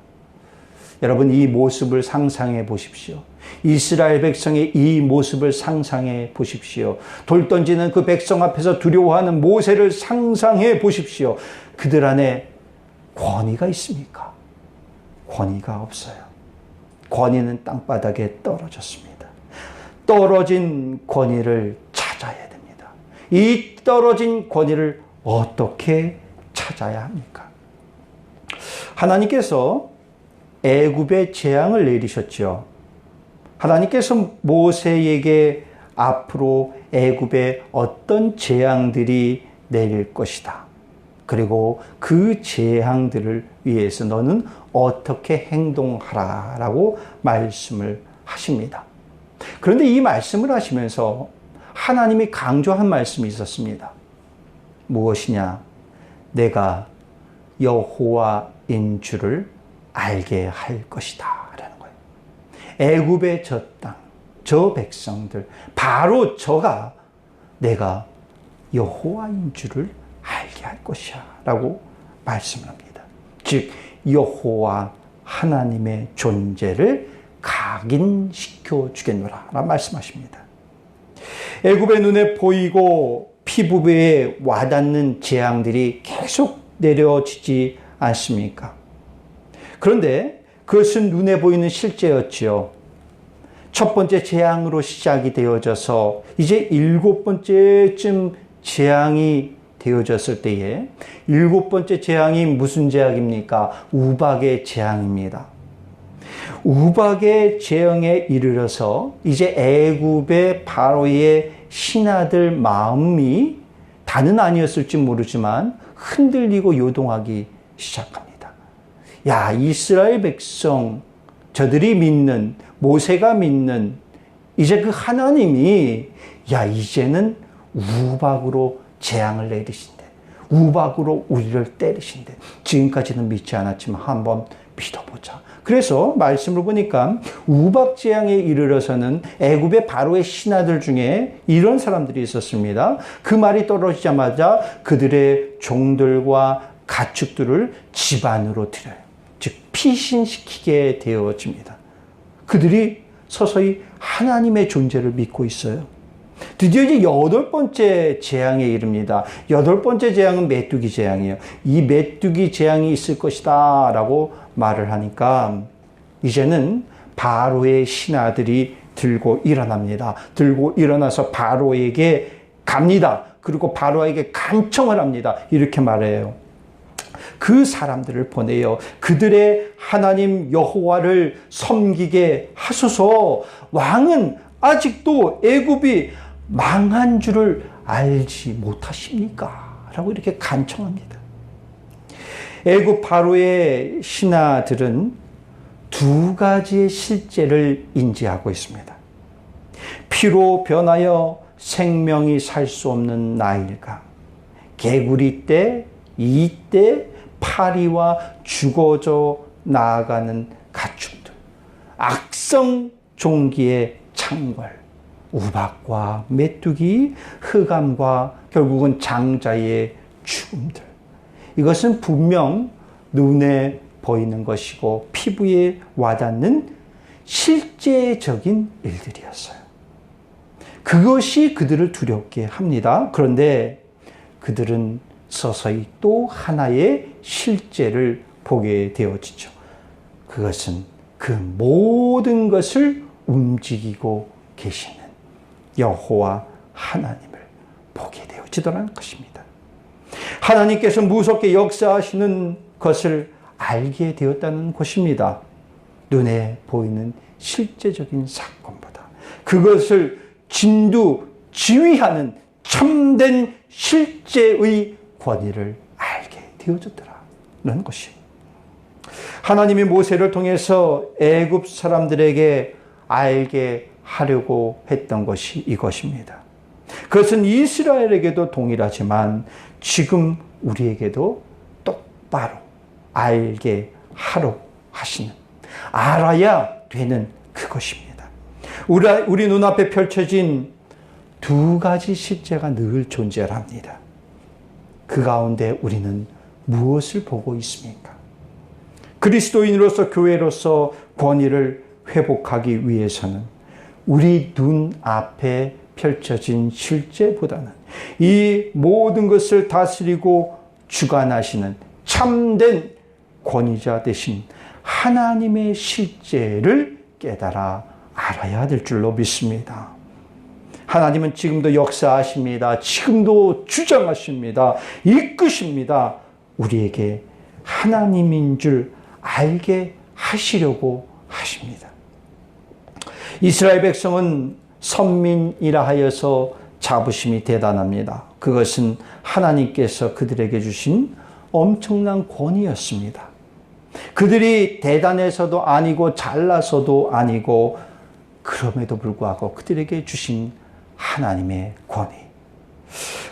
여러분, 이 모습을 상상해 보십시오. 이스라엘 백성의 이 모습을 상상해 보십시오. 돌 던지는 그 백성 앞에서 두려워하는 모세를 상상해 보십시오. 그들 안에 권위가 있습니까? 권위가 없어요. 권위는 땅바닥에 떨어졌습니다. 떨어진 권위를 찾아야 됩니다. 이 떨어진 권위를 어떻게 찾아야 합니까? 하나님께서 애굽에 재앙을 내리셨죠. 하나님께서 모세에게 앞으로 애굽에 어떤 재앙들이 내릴 것이다. 그리고 그 재앙들을 위해서 너는 어떻게 행동하라라고 말씀을 하십니다. 그런데 이 말씀을 하시면서 하나님이 강조한 말씀이 있었습니다. 무엇이냐? 내가 여호와인 줄을 알게 할 것이다 라는 거예요. 애굽의 저 땅, 저 백성들, 바로 저가 내가 여호와인 줄을 알게 할 것이야 라고 말씀을 합니다. 즉 여호와 하나님의 존재를 각인시켜 주겠노라 라고 말씀하십니다. 애굽의 눈에 보이고 피부에 와닿는 재앙들이 계속 내려지지 않습니까? 그런데 그것은 눈에 보이는 실제였지요. 첫 번째 재앙으로 시작이 되어져서 이제 7번째쯤 재앙이 되어졌을 때에 7번째 재앙이 무슨 재앙입니까? 우박의 재앙입니다. 우박의 재앙에 이르러서 이제 애굽의 바로의 신하들 마음이 다는 아니었을지 모르지만 흔들리고 요동하기 시작합니다. 야, 이스라엘 백성, 저들이 믿는, 모세가 믿는 이제 그 하나님이 이제는 우박으로 재앙을 내리신대. 우박으로 우리를 때리신대. 지금까지는 믿지 않았지만 한번 믿어보자. 그래서 말씀을 보니까 우박 재앙에 이르러서는 애굽의 바로의 신하들 중에 이런 사람들이 있었습니다. 그 말이 떨어지자마자 그들의 종들과 가축들을 집 안으로 들여요. 즉 피신시키게 되어집니다. 그들이 서서히 하나님의 존재를 믿고 있어요. 드디어 이제 8번째 재앙에 이릅니다. 8번째 재앙은 메뚜기 재앙이에요. 이 메뚜기 재앙이 있을 것이다 라고 말을 하니까 이제는 바로의 신하들이 들고 일어납니다. 들고 일어나서 바로에게 갑니다. 그리고 바로에게 간청을 합니다. 이렇게 말해요. 그 사람들을 보내요. 그들의 하나님 여호와를 섬기게 하소서. 왕은 아직도 애굽이 망한 줄을 알지 못하십니까? 라고 이렇게 간청합니다. 애굽 바로의 신하들은 두 가지의 실제를 인지하고 있습니다. 피로 변하여 생명이 살 수 없는 나일강, 개구리 때, 이때 파리와 죽어져 나아가는 가축들, 악성 종기의 창궐, 우박과 메뚜기, 흑암과 결국은 장자의 죽음들. 이것은 분명 눈에 보이는 것이고 피부에 와닿는 실제적인 일들이었어요. 그것이 그들을 두렵게 합니다. 그런데 그들은 서서히 또 하나의 실제를 보게 되어지죠. 그것은 그 모든 것을 움직이고 계시는 여호와 하나님을 보게 되어지더라는 것입니다. 하나님께서 무섭게 역사하시는 것을 알게 되었다는 것입니다. 눈에 보이는 실제적인 사건보다 그것을 진두지휘하는 참된 실제의 권위를 알게 되어졌더라는 것입니다. 하나님이 모세를 통해서 애굽 사람들에게 알게 하려고 했던 것이 이것입니다. 그것은 이스라엘에게도 동일하지만 지금 우리에게도 똑바로 알게 하려고 하시는, 알아야 되는 그것입니다. 우리 눈앞에 펼쳐진 두 가지 실제가 늘 존재합니다. 그 가운데 우리는 무엇을 보고 있습니까? 그리스도인으로서 교회로서 권위를 회복하기 위해서는 우리 눈앞에 펼쳐진 실제보다는 이 모든 것을 다스리고 주관하시는 참된 권위자 되신 하나님의 실제를 깨달아 알아야 될 줄로 믿습니다. 하나님은 지금도 역사하십니다. 지금도 주장하십니다. 이끄십니다. 우리에게 하나님인 줄 알게 하시려고 하십니다. 이스라엘 백성은 선민이라 하여서 자부심이 대단합니다. 그것은 하나님께서 그들에게 주신 엄청난 권위였습니다. 그들이 대단해서도 아니고 잘나서도 아니고 그럼에도 불구하고 그들에게 주신 하나님의 권위.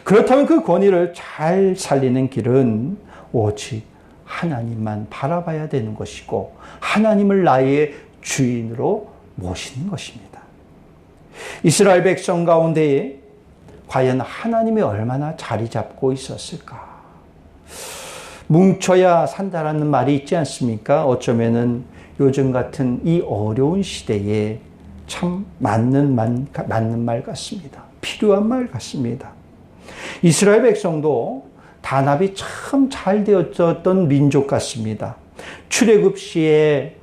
그렇다면 그 권위를 잘 살리는 길은 오직 하나님만 바라봐야 되는 것이고 하나님을 나의 주인으로 모시는 것입니다. 이스라엘 백성 가운데에 과연 하나님이 얼마나 자리 잡고 있었을까? 뭉쳐야 산다라는 말이 있지 않습니까? 어쩌면은 요즘 같은 이 어려운 시대에 참 맞는 말 같습니다. 필요한 말 같습니다. 이스라엘 백성도 단합이 참 잘 되어졌던 민족 같습니다. 출애굽 시에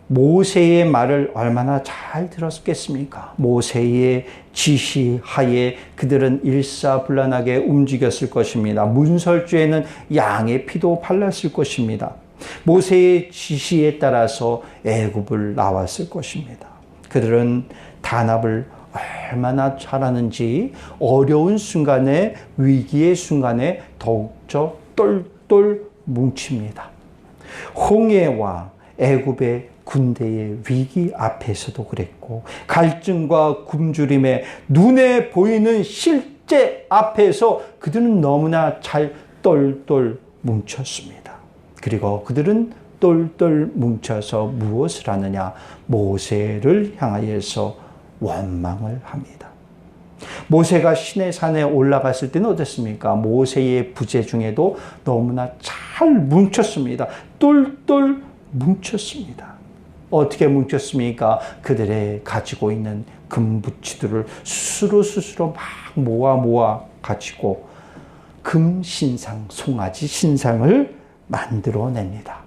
모세의 말을 얼마나 잘 들었겠습니까? 모세의 지시하에 그들은 일사불란하게 움직였을 것입니다. 문설주에는 양의 피도 발랐을 것입니다. 모세의 지시에 따라서 애굽을 나왔을 것입니다. 그들은 단합을 얼마나 잘하는지 어려운 순간에, 위기의 순간에 더욱더 똘똘 뭉칩니다. 홍해와 애굽의 군대의 위기 앞에서도 그랬고 갈증과 굶주림의 눈에 보이는 실제 앞에서 그들은 너무나 잘 똘똘 뭉쳤습니다. 그리고 그들은 똘똘 뭉쳐서 무엇을 하느냐? 모세를 향하여서 원망을 합니다. 모세가 시내산에 올라갔을 때는 어땠습니까? 모세의 부재 중에도 너무나 잘 뭉쳤습니다. 똘똘 뭉쳤습니다. 어떻게 뭉쳤습니까? 그들의 가지고 있는 금부치들을 스스로 막 모아 가지고 금신상, 송아지 신상을 만들어냅니다.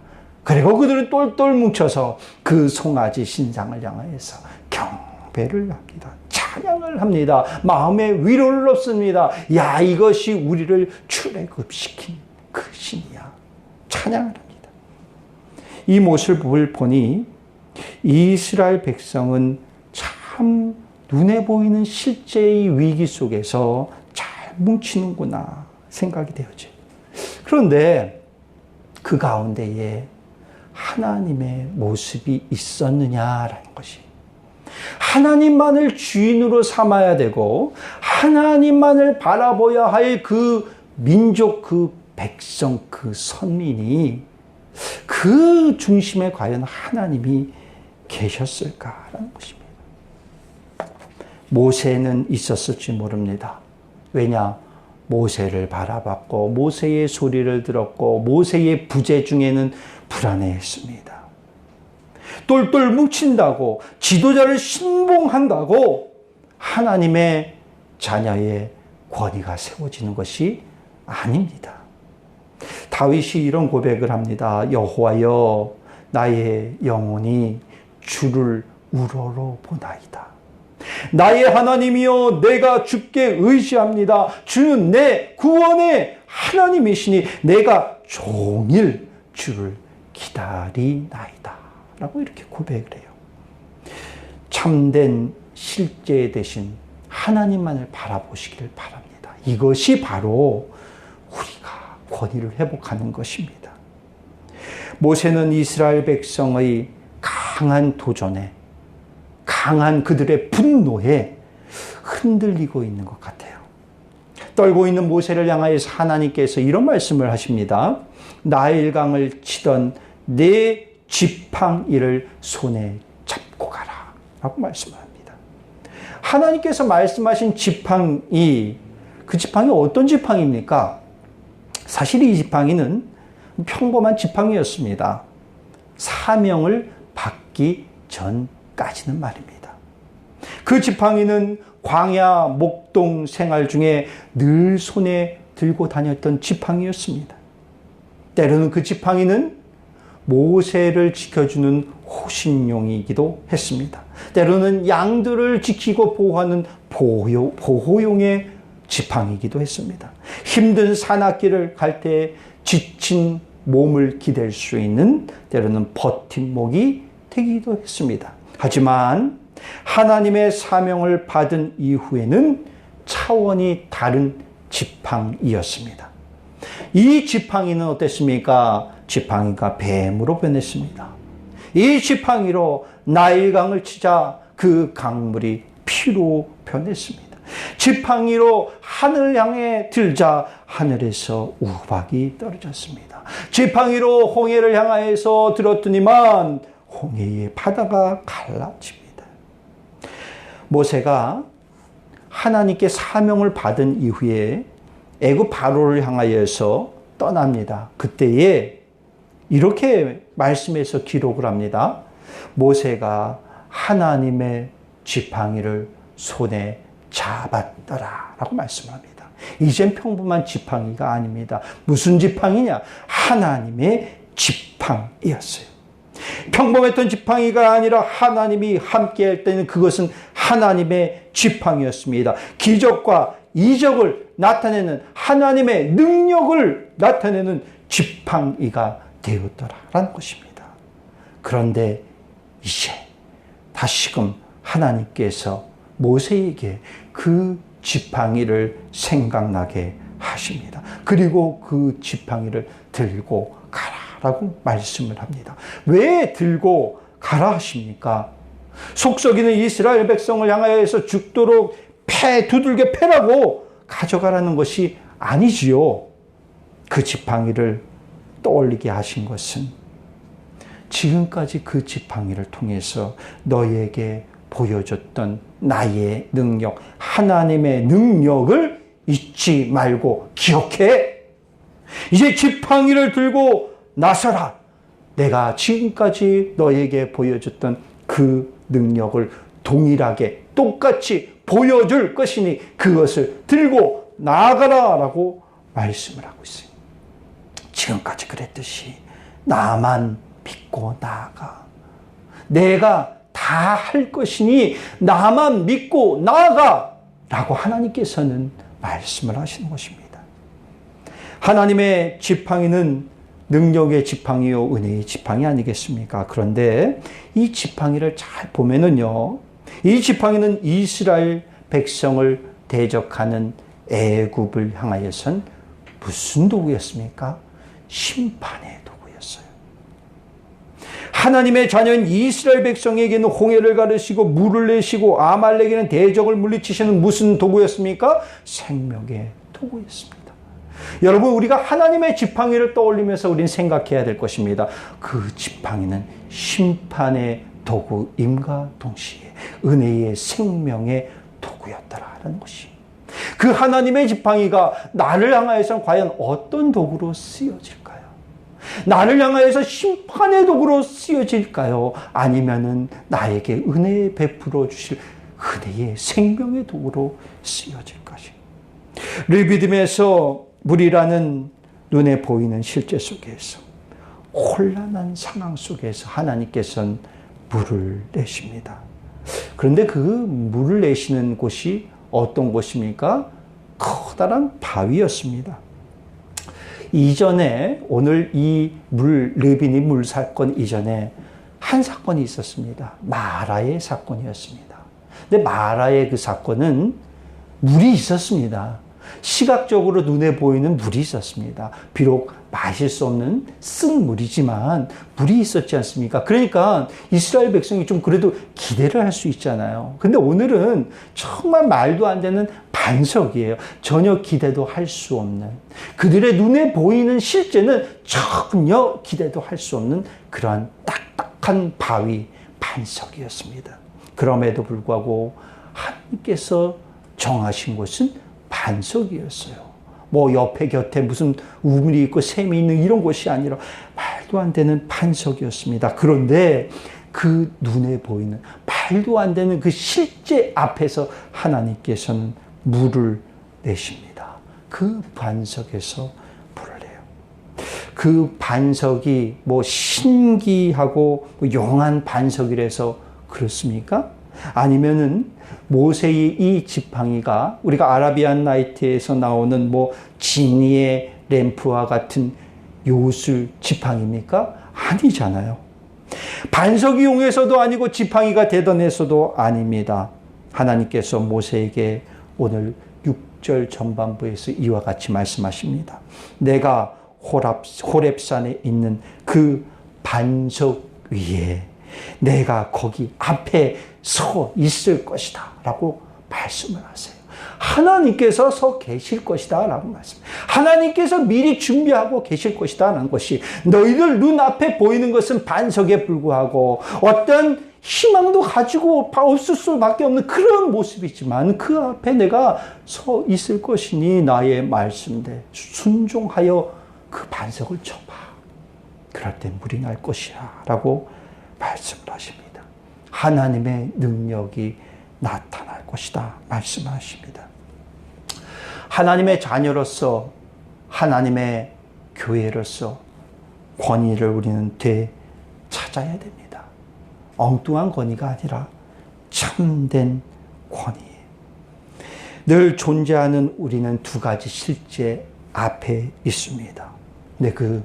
그리고 그들은 똘똘 뭉쳐서 그 송아지 신상을 향하여서 경배를 합니다. 찬양을 합니다. 마음에 위로를 얻습니다. 야, 이것이 우리를 출애굽시킨 그 신이야. 찬양을 합니다. 이 모습을 보니 이스라엘 백성은 참 눈에 보이는 실제의 위기 속에서 잘 뭉치는구나 생각이 되어져요. 그런데 그 가운데에 하나님의 모습이 있었느냐라는 것이, 하나님만을 주인으로 삼아야 되고 하나님만을 바라보아야 할 그 민족, 그 백성, 그 선민이 그 중심에 과연 하나님이 계셨을까라는 것입니다. 모세는 있었을지 모릅니다. 왜냐? 모세를 바라봤고 모세의 소리를 들었고 모세의 부재 중에는 불안해했습니다. 똘똘 뭉친다고, 지도자를 신봉한다고 하나님의 자녀의 권위가 세워지는 것이 아닙니다. 다윗이 이런 고백을 합니다. 여호와여, 나의 영혼이 주를 우러러 보나이다. 나의 하나님이여, 내가 주께 의지합니다. 주는 내 구원의 하나님이시니 내가 종일 주를 기다리나이다. 라고 이렇게 고백을 해요. 참된 실제 대신 하나님만을 바라보시기를 바랍니다. 이것이 바로 우리가 권위를 회복하는 것입니다. 모세는 이스라엘 백성의 강한 도전에, 강한 그들의 분노에 흔들리고 있는 것 같아요. 떨고 있는 모세를 향하여서 하나님께서 이런 말씀을 하십니다. 나일강을 치던 내 지팡이를 손에 잡고 가라 라고 말씀합니다. 하나님께서 말씀하신 지팡이, 그 지팡이 어떤 지팡이입니까? 사실 이 지팡이는 평범한 지팡이였습니다. 사명을 받기 전까지는 말입니다. 그 지팡이는 광야 목동 생활 중에 늘 손에 들고 다녔던 지팡이였습니다. 때로는 그 지팡이는 모세를 지켜주는 호신용이기도 했습니다. 때로는 양들을 지키고 보호하는 보호용의 지팡이기도 했습니다. 힘든 산악길을 갈 때 지친 몸을 기댈 수 있는 때로는 버팀목이 되기도 했습니다. 하지만 하나님의 사명을 받은 이후에는 차원이 다른 지팡이였습니다. 이 지팡이는 어땠습니까? 지팡이가 뱀으로 변했습니다. 이 지팡이로 나일강을 치자 그 강물이 피로 변했습니다. 지팡이로 하늘 향해 들자 하늘에서 우박이 떨어졌습니다. 지팡이로 홍해를 향하여서 들었더니만 홍해의 바다가 갈라집니다. 모세가 하나님께 사명을 받은 이후에 애굽 바로를 향하여서 떠납니다. 그때에 이렇게 말씀해서 기록을 합니다. 모세가 하나님의 지팡이를 손에 잡았더라 라고 말씀합니다. 이젠 평범한 지팡이가 아닙니다. 무슨 지팡이냐? 하나님의 지팡이였어요. 평범했던 지팡이가 아니라 하나님이 함께 할 때는 그것은 하나님의 지팡이였습니다. 기적과 이적을 나타내는, 하나님의 능력을 나타내는 지팡이가 되었더라라는 것입니다. 그런데 이제 다시금 하나님께서 모세에게 그 지팡이를 생각나게 하십니다. 그리고 그 지팡이를 들고 가라라고 말씀을 합니다. 왜 들고 가라 하십니까? 속썩이는 이스라엘 백성을 향하여서 죽도록 두들겨 패라고 가져가라는 것이 아니지요. 그 지팡이를 떠올리게 하신 것은 지금까지 그 지팡이를 통해서 너희에게 보여줬던 나의 능력, 하나님의 능력을 잊지 말고 기억해. 이제 지팡이를 들고 나서라. 내가 지금까지 너에게 보여줬던 그 능력을 동일하게 똑같이 보여줄 것이니 그것을 들고 나아가라 라고 말씀을 하고 있어요. 지금까지 그랬듯이 나만 믿고 나아가. 내가 다 할 것이니 나만 믿고 나아가 라고 하나님께서는 말씀을 하시는 것입니다. 하나님의 지팡이는 능력의 지팡이요 은혜의 지팡이 아니겠습니까? 그런데 이 지팡이를 잘 보면은요, 이 지팡이는 이스라엘 백성을 대적하는 애굽을 향하여선 무슨 도구였습니까? 심판의 도구였어요. 하나님의 자녀인 이스라엘 백성에게는 홍해를 가르시고 물을 내시고 아말렉에는 대적을 물리치시는 무슨 도구였습니까? 생명의 도구였습니다. 여러분, 우리가 하나님의 지팡이를 떠올리면서 우리는 생각해야 될 것입니다. 그 지팡이는 심판의 도구임과 동시에 은혜의 생명의 도구였다라는 것이. 그 하나님의 지팡이가 나를 향하여서 과연 어떤 도구로 쓰여질까요? 나를 향하여서 심판의 도구로 쓰여질까요? 아니면은 나에게 은혜 베풀어 주실 은혜의 생명의 도구로 쓰여질 것이. 르비딤에서 물이라는 눈에 보이는 실제 속에서 혼란한 상황 속에서 하나님께서는 물을 내십니다. 그런데 그 물을 내시는 곳이 어떤 곳입니까? 커다란 바위였습니다. 이전에 오늘 이 르비딤 물 사건 이전에 한 사건이 있었습니다. 마라의 사건이었습니다. 근데 마라의 그 사건은 물이 있었습니다. 시각적으로 눈에 보이는 물이 있었습니다. 비록 마실 수 없는 쓴 물이지만 물이 있었지 않습니까? 그러니까 이스라엘 백성이 좀 그래도 기대를 할 수 있잖아요. 근데 오늘은 정말 말도 안 되는 반석이에요. 전혀 기대도 할 수 없는, 그들의 눈에 보이는 실제는 전혀 기대도 할 수 없는 그러한 딱딱한 바위 반석이었습니다. 그럼에도 불구하고 하나님께서 정하신 곳은 반석이었어요. 뭐 옆에 곁에 무슨 우물이 있고 샘이 있는 이런 곳이 아니라 말도 안 되는 반석이었습니다. 그런데 그 눈에 보이는 말도 안 되는 그 실제 앞에서 하나님께서는 물을 내십니다. 그 반석에서 물을 내요. 그 반석이 뭐 신기하고 뭐 용한 반석이라서 그렇습니까? 아니면은 모세의 이 지팡이가 우리가 아라비안 나이트에서 나오는 뭐 지니의 램프와 같은 요술 지팡이입니까? 아니잖아요. 반석이 용해서도 아니고 지팡이가 대단해서도 아닙니다. 하나님께서 모세에게 오늘 6절 전반부에서 이와 같이 말씀하십니다. 내가 호렙산에 있는 그 반석 위에 내가 거기 앞에 서 있을 것이다 라고 말씀을 하세요. 하나님께서 서 계실 것이다 라고 말씀. 하나님께서 미리 준비하고 계실 것이다 라는 것이, 너희들 눈앞에 보이는 것은 반석에 불과하고 어떤 희망도 가지고 없을 수밖에 없는 그런 모습이지만 그 앞에 내가 서 있을 것이니 나의 말씀대 순종하여 그 반석을 쳐봐. 그럴 때 물이 날 것이야 라고 말씀을 하십니다. 하나님의 능력이 나타날 것이다 말씀하십니다. 하나님의 자녀로서, 하나님의 교회로서 권위를 우리는 되찾아야 됩니다. 엉뚱한 권위가 아니라 참된 권위예요. 늘 존재하는 우리는 두 가지 실제 앞에 있습니다. 근데 그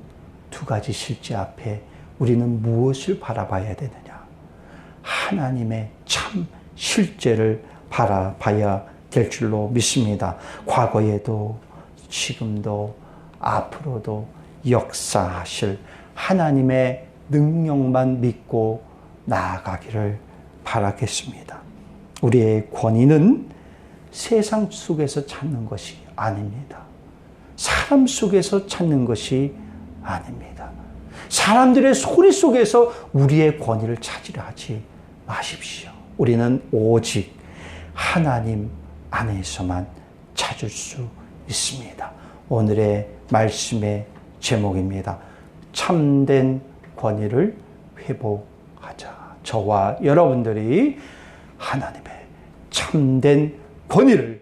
두 가지 실제 앞에 우리는 무엇을 바라봐야 되느냐? 하나님의 참 실제를 바라봐야 될 줄로 믿습니다. 과거에도 지금도 앞으로도 역사하실 하나님의 능력만 믿고 나아가기를 바라겠습니다. 우리의 권위는 세상 속에서 찾는 것이 아닙니다. 사람 속에서 찾는 것이 아닙니다. 사람들의 소리 속에서 우리의 권위를 찾으려 하지 마십시오. 우리는 오직 하나님 안에서만 찾을 수 있습니다. 오늘의 말씀의 제목입니다. 참된 권위를 회복하자. 저와 여러분들이 하나님의 참된 권위를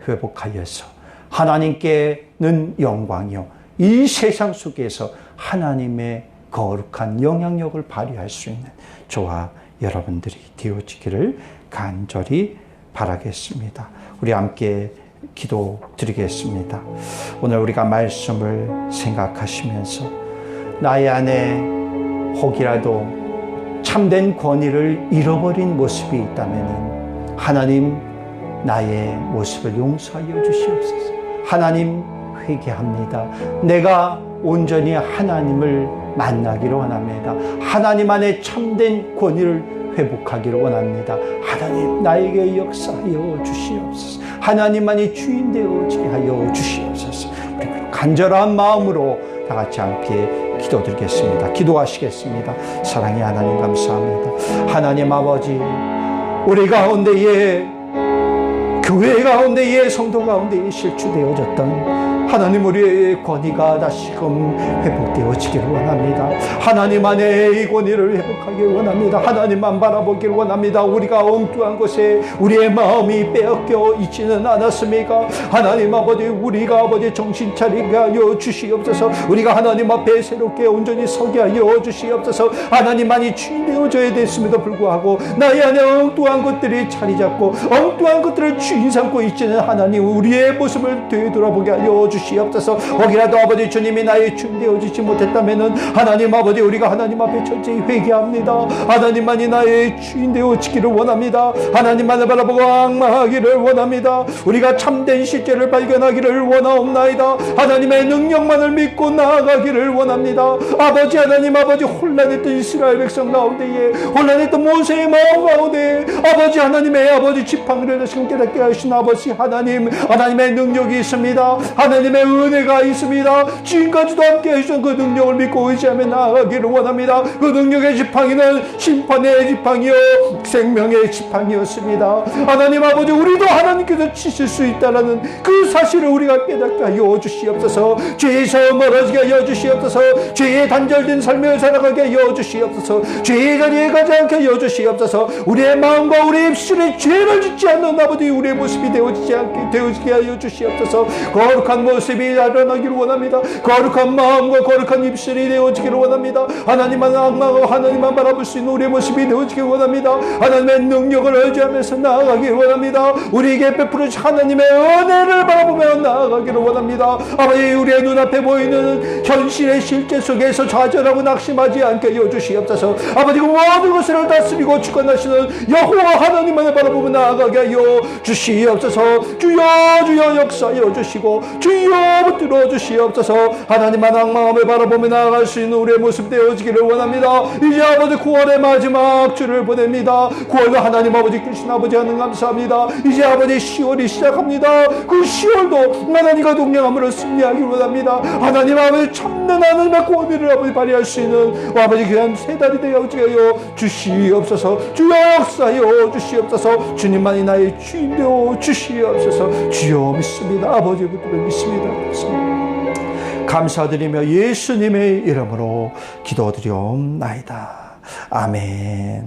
회복하여서 하나님께는 영광이요, 이 세상 속에서 하나님의 거룩한 영향력을 발휘할 수 있는 저와 여러분들이 되어지기를 간절히 바라겠습니다. 우리 함께 기도드리겠습니다. 오늘 우리가 말씀을 생각하시면서 나의 안에 혹이라도 참된 권위를 잃어버린 모습이 있다면 하나님, 나의 모습을 용서하여 주시옵소서. 하나님, 회개합니다. 내가 온전히 하나님을 만나기를 원합니다. 하나님 안에 참된 권위를 회복하기를 원합니다. 하나님, 나에게 역사하여 주시옵소서. 하나님만이 주인 되어지게 하여 주시옵소서. 우리 간절한 마음으로 다 같이 함께 기도드리겠습니다. 기도하시겠습니다. 사랑의 하나님, 감사합니다. 하나님 아버지, 우리 가운데에, 교회 가운데에, 성도 가운데에 실추되어졌던 하나님, 우리의 권위가 다시금 회복되어지기를 원합니다. 하나님 안에 이 권위를 회복하기를 원합니다. 하나님만 바라보기를 원합니다. 우리가 엉뚱한 곳에 우리의 마음이 빼앗겨 있지는 않았습니까? 하나님 아버지, 우리가 아버지 정신 차리게 하여 주시옵소서. 우리가 하나님 앞에 새롭게 온전히 서게 하여 주시옵소서. 하나님만이 주인 되어져야 됐음에도 불구하고 나의 안에 엉뚱한 것들이 자리 잡고 엉뚱한 것들을 주인 삼고 있지는 하나님, 우리의 모습을 되돌아보게 하여 주시옵소서. 혹이라도 아버지 주님이 나의 주인 되어지지 못했다면은 하나님 아버지, 우리가 하나님 앞에 철저히 회개합니다. 하나님만이 나의 주인 되어지기를 원합니다. 하나님만을 바라보고 악망하기를 원합니다. 우리가 참된 실제를 발견하기를 원하옵나이다. 하나님의 능력만을 믿고 나아가기를 원합니다. 아버지, 하나님 아버지, 혼란했던 이스라엘 백성 가운데에, 혼란했던 모세의 마음 가운데 아버지 하나님의 아버지 지팡이를 다시금 깨닫게 하신 아버지 하나님, 하나님의 능력이 있습니다. 하나님의 은혜가 있습니다. 지금까지도 함께 해주신 그 능력을 믿고 의지하며 나아가기를 원합니다. 그 능력의 지팡이는 심판의 지팡이요, 생명의 지팡이였습니다. 하나님 아버지, 우리도 하나님께서 치실 수 있다라는 그 사실을 우리가 깨닫게 하여 주시옵소서. 죄에서 멀어지게 하여 주시옵소서. 죄에 단절된 삶을 살아가게 하여 주시옵소서. 죄의 자리에 가지 않게 하여 주시옵소서. 우리의 마음과 우리의 입술에 죄를 짓지 않는 아버지, 우리의 모습이 되어지게 하여 주시옵소서. 거룩한 모습이 나타나기를 원합니다. 거룩한 마음과 거룩한 입술이 되어지기를 원합니다. 하나님만 악망하고 하나님만 바라볼 수 있는 우리의 모습이 되어지기를 원합니다. 하나님의 능력을 의지하면서 나아가기를 원합니다. 우리에게 베풀어주신 하나님의 은혜를 바라보며 나아가기를 원합니다. 아버지, 우리의 눈앞에 보이는 현실의 실제 속에서 좌절하고 낙심하지 않게 하여 주시옵소서. 아버지, 그 모든 것을 다스리고 주관하시는 여호와 하나님만을 바라보며 나아가게 하여 주시옵소서. 주여, 주여 역사하여 주시고 주여 붙들어 주시옵소서. 하나님만 악마음을 바라보며 나아갈 수 있는 우리의 모습 되어지기를 원합니다. 이제 아버지 9월의 마지막 주를 보냅니다. 9월도 하나님 아버지 크신 아버지 하나님 감사합니다. 이제 아버지 10월이 시작합니다. 그 10월도 하나님과 동행함으로 승리하기를 원합니다. 하나님 아버지 참는 하나님의 권위를 아버지 발휘할 수 있는 아버지 그냥 세 달이 되어지게 하여 주시옵소서. 주여 역사하여 주시옵소서. 주님만이 나의 주인 되어 주시옵소서. 주여 믿습니다. 아버지 붙들어 믿습니다. 감사드리며 예수님의 이름으로 기도드리옵나이다. 아멘.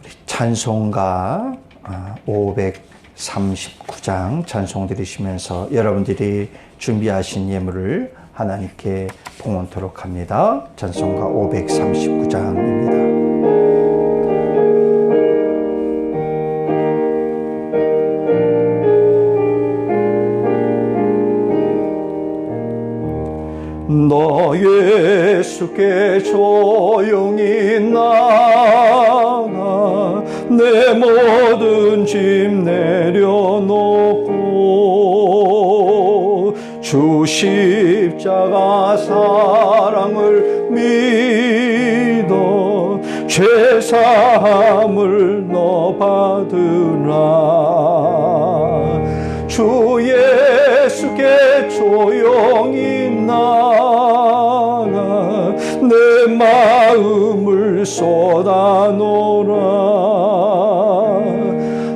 우리 찬송가 539장 찬송 드리시면서 여러분들이 준비하신 예물을 하나님께 봉헌토록 합니다. 찬송가 539장입니다. 너 예수께 조용히 나가 내 모든 짐 내려놓고 주 십자가 사랑을 믿어 죄사함을 너 받으라. 주 예수께 조용히 나가 내 마음을 쏟아놓으라.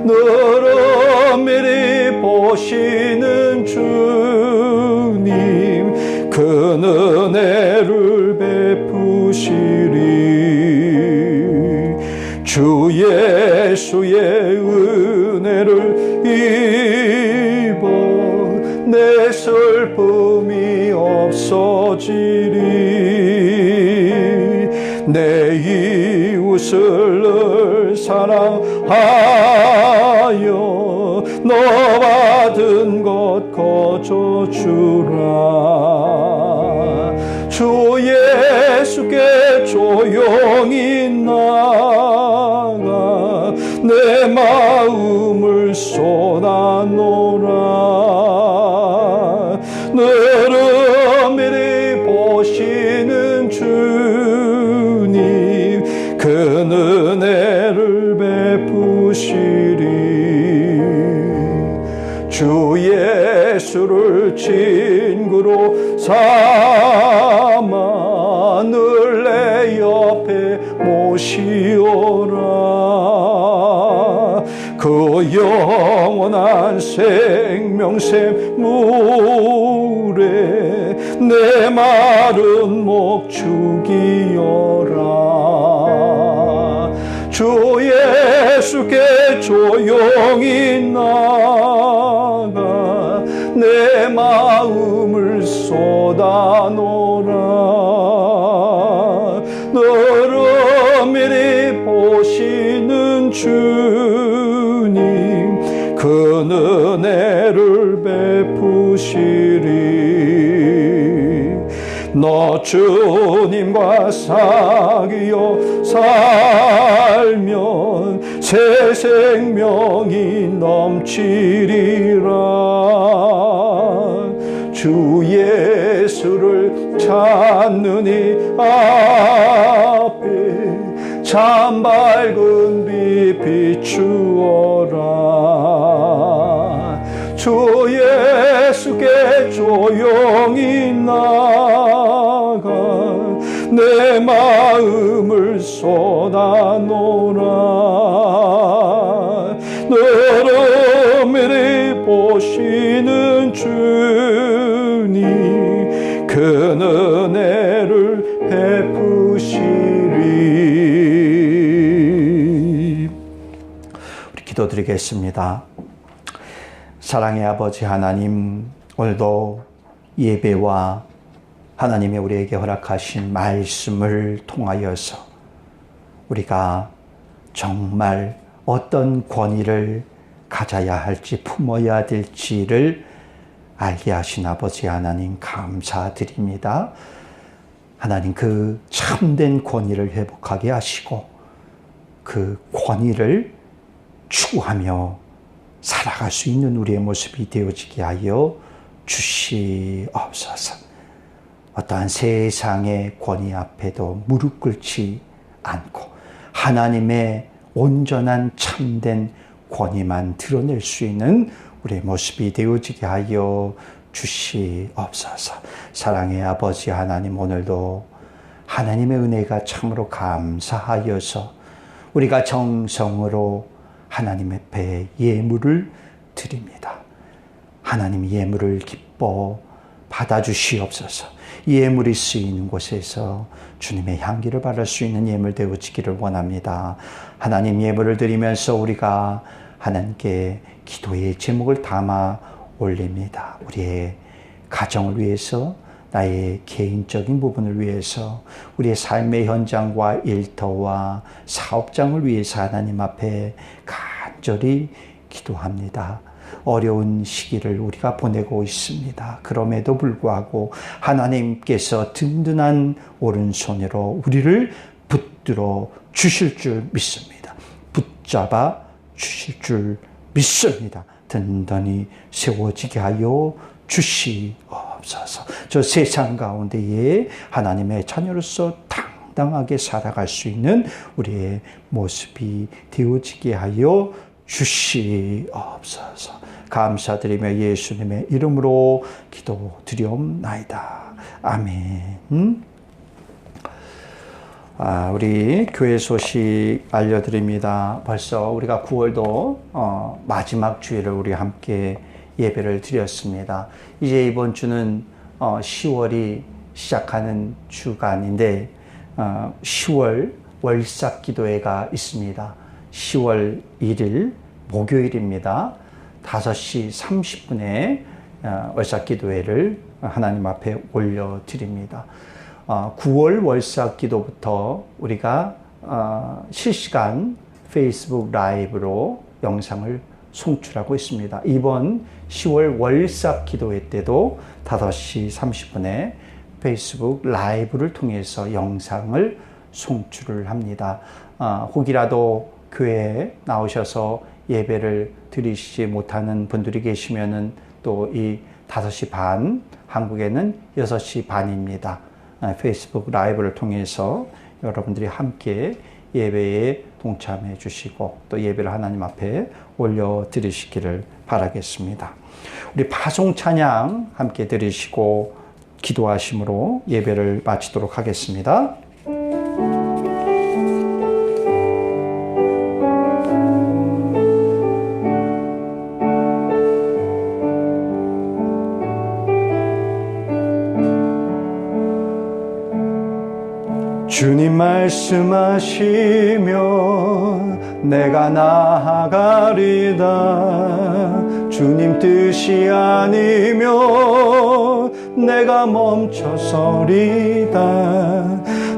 너를 미리 보시는 주님 그 은혜를 예수의 은혜를 입어 내 슬픔이 없어지리. 내 이웃을 늘 사랑하여 너 받은 것 거저 주라. 주 예수께 조용히 나가 내 마음을 쏟아놓으라. 늘 은밀히 보시는 주님 그 은혜를 베푸시리. 주 예수를 친구로 삼아 늘 내 옆에 모시오라. 그 영원한 생명샘 물에 내 마른 목 죽이어라. 주 예수께 조용히 나가 내 마음을 쏟아놓으라. 늘 은밀히 보시는 주님 그 은혜를 베푸시리. 너 주님과 사귀어 살면 새 생명이 넘치리라. 주 예수를 찾는 이 앞에 참 밝은 빛 비추어라. 주 예수께 조용히 나가 내 마음을 쏟아놓으라. 늘 은밀히 보시는 주님 그 은혜를 베푸시리. 우리 기도드리겠습니다. 사랑의 아버지 하나님, 오늘도 예배와 하나님의 우리에게 허락하신 말씀을 통하여서 우리가 정말 어떤 권위를 가져야 할지 품어야 될지를 알게 하신 아버지 하나님 감사드립니다. 하나님 그 참된 권위를 회복하게 하시고 그 권위를 추구하며 살아갈 수 있는 우리의 모습이 되어지게 하여 주시옵소서. 어떠한 세상의 권위 앞에도 무릎 꿇지 않고 하나님의 온전한 참된 권위만 드러낼 수 있는 우리의 모습이 되어지게 하여 주시옵소서. 사랑의 아버지 하나님, 오늘도 하나님의 은혜가 참으로 감사하여서 우리가 정성으로 하나님 앞에 예물을 드립니다. 하나님 예물을 기뻐 받아주시옵소서. 예물이 쓰이는 곳에서 주님의 향기를 받을 수 있는 예물 되어지기를 원합니다. 하나님 예물을 드리면서 우리가 하나님께 기도의 제목을 담아 올립니다. 우리의 가정을 위해서, 나의 개인적인 부분을 위해서, 우리의 삶의 현장과 일터와 사업장을 위해서 하나님 앞에 간절히 기도합니다. 어려운 시기를 우리가 보내고 있습니다. 그럼에도 불구하고 하나님께서 든든한 오른손으로 우리를 붙들어 주실 줄 믿습니다. 붙잡아 주실 줄 믿습니다. 든든히 세워지게 하여 주시옵소서. 저 세상 가운데에 하나님의 자녀로서 당당하게 살아갈 수 있는 우리의 모습이 되어지게 하여 주시옵소서. 감사드리며 예수님의 이름으로 기도드리옵나이다. 아멘. 우리 교회 소식 알려드립니다. 벌써 우리가 9월도 마지막 주일을 우리 함께 예배를 드렸습니다. 이제 이번 주는 10월이 시작하는 주간인데 10월 월삭 기도회가 있습니다. 10월 1일 목요일입니다. 5시 30분에 월삭기도회를 하나님 앞에 올려드립니다. 9월 월삭기도부터 우리가 실시간 페이스북 라이브로 영상을 송출하고 있습니다. 이번 10월 월삭기도회 때도 5시 30분에 페이스북 라이브를 통해서 영상을 송출을 합니다. 혹이라도 교회에 나오셔서 예배를 드리시지 못하는 분들이 계시면은 또 이 5시 반, 한국에는 6시 반입니다. 페이스북 라이브를 통해서 여러분들이 함께 예배에 동참해 주시고 또 예배를 하나님 앞에 올려 드리시기를 바라겠습니다. 우리 파송 찬양 함께 드리시고 기도하심으로 예배를 마치도록 하겠습니다. 주님 말씀하시면 내가 나아가리다. 주님 뜻이 아니면 내가 멈춰서리다.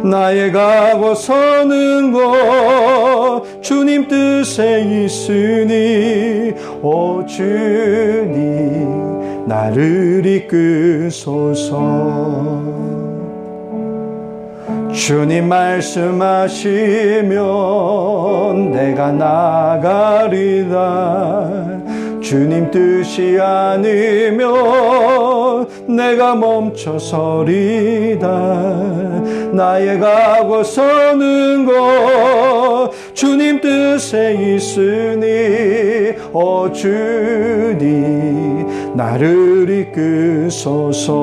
나의 가고 서는 곳 주님 뜻에 있으니 오 주님 나를 이끄소서. 주님 말씀하시면 내가 나가리다. 주님 뜻이 아니면 내가 멈춰서리다. 나의 가고 서는 곳 주님 뜻에 있으니 오 주님 나를 이끄소서.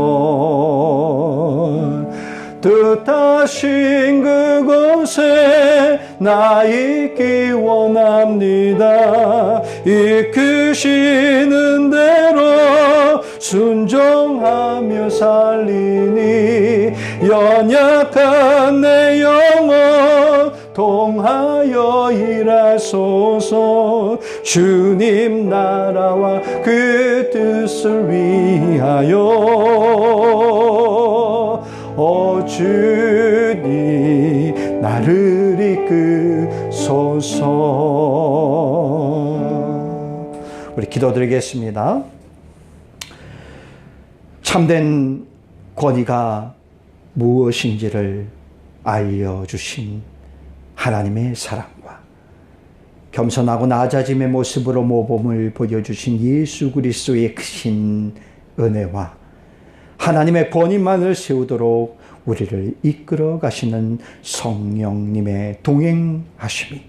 뜻하신 그곳에 나 있기 원합니다. 이끄시는 대로 순종하며 살리니 연약한 내 영혼 통하여 일하소서. 주님 나라와 그 뜻을 위하여 오 주님 나를 이끄소서. 우리 기도드리겠습니다. 참된 권위가 무엇인지를 알려주신 하나님의 사랑과 겸손하고 낮아짐의 모습으로 모범을 보여주신 예수 그리스도의 크신 은혜와 하나님의 권위만을 세우도록 우리를 이끌어 가시는 성령님의 동행하심이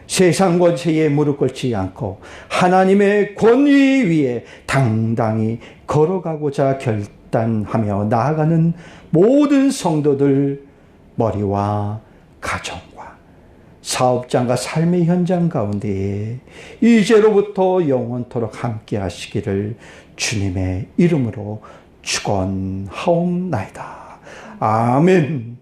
세상 권세에 무릎 꿇지 않고 하나님의 권위 위에 당당히 걸어가고자 결단하며 나아가는 모든 성도들 머리와 가정과 사업장과 삶의 현장 가운데에 이제로부터 영원토록 함께 하시기를 주님의 이름으로 축원하옵나이다. 아멘.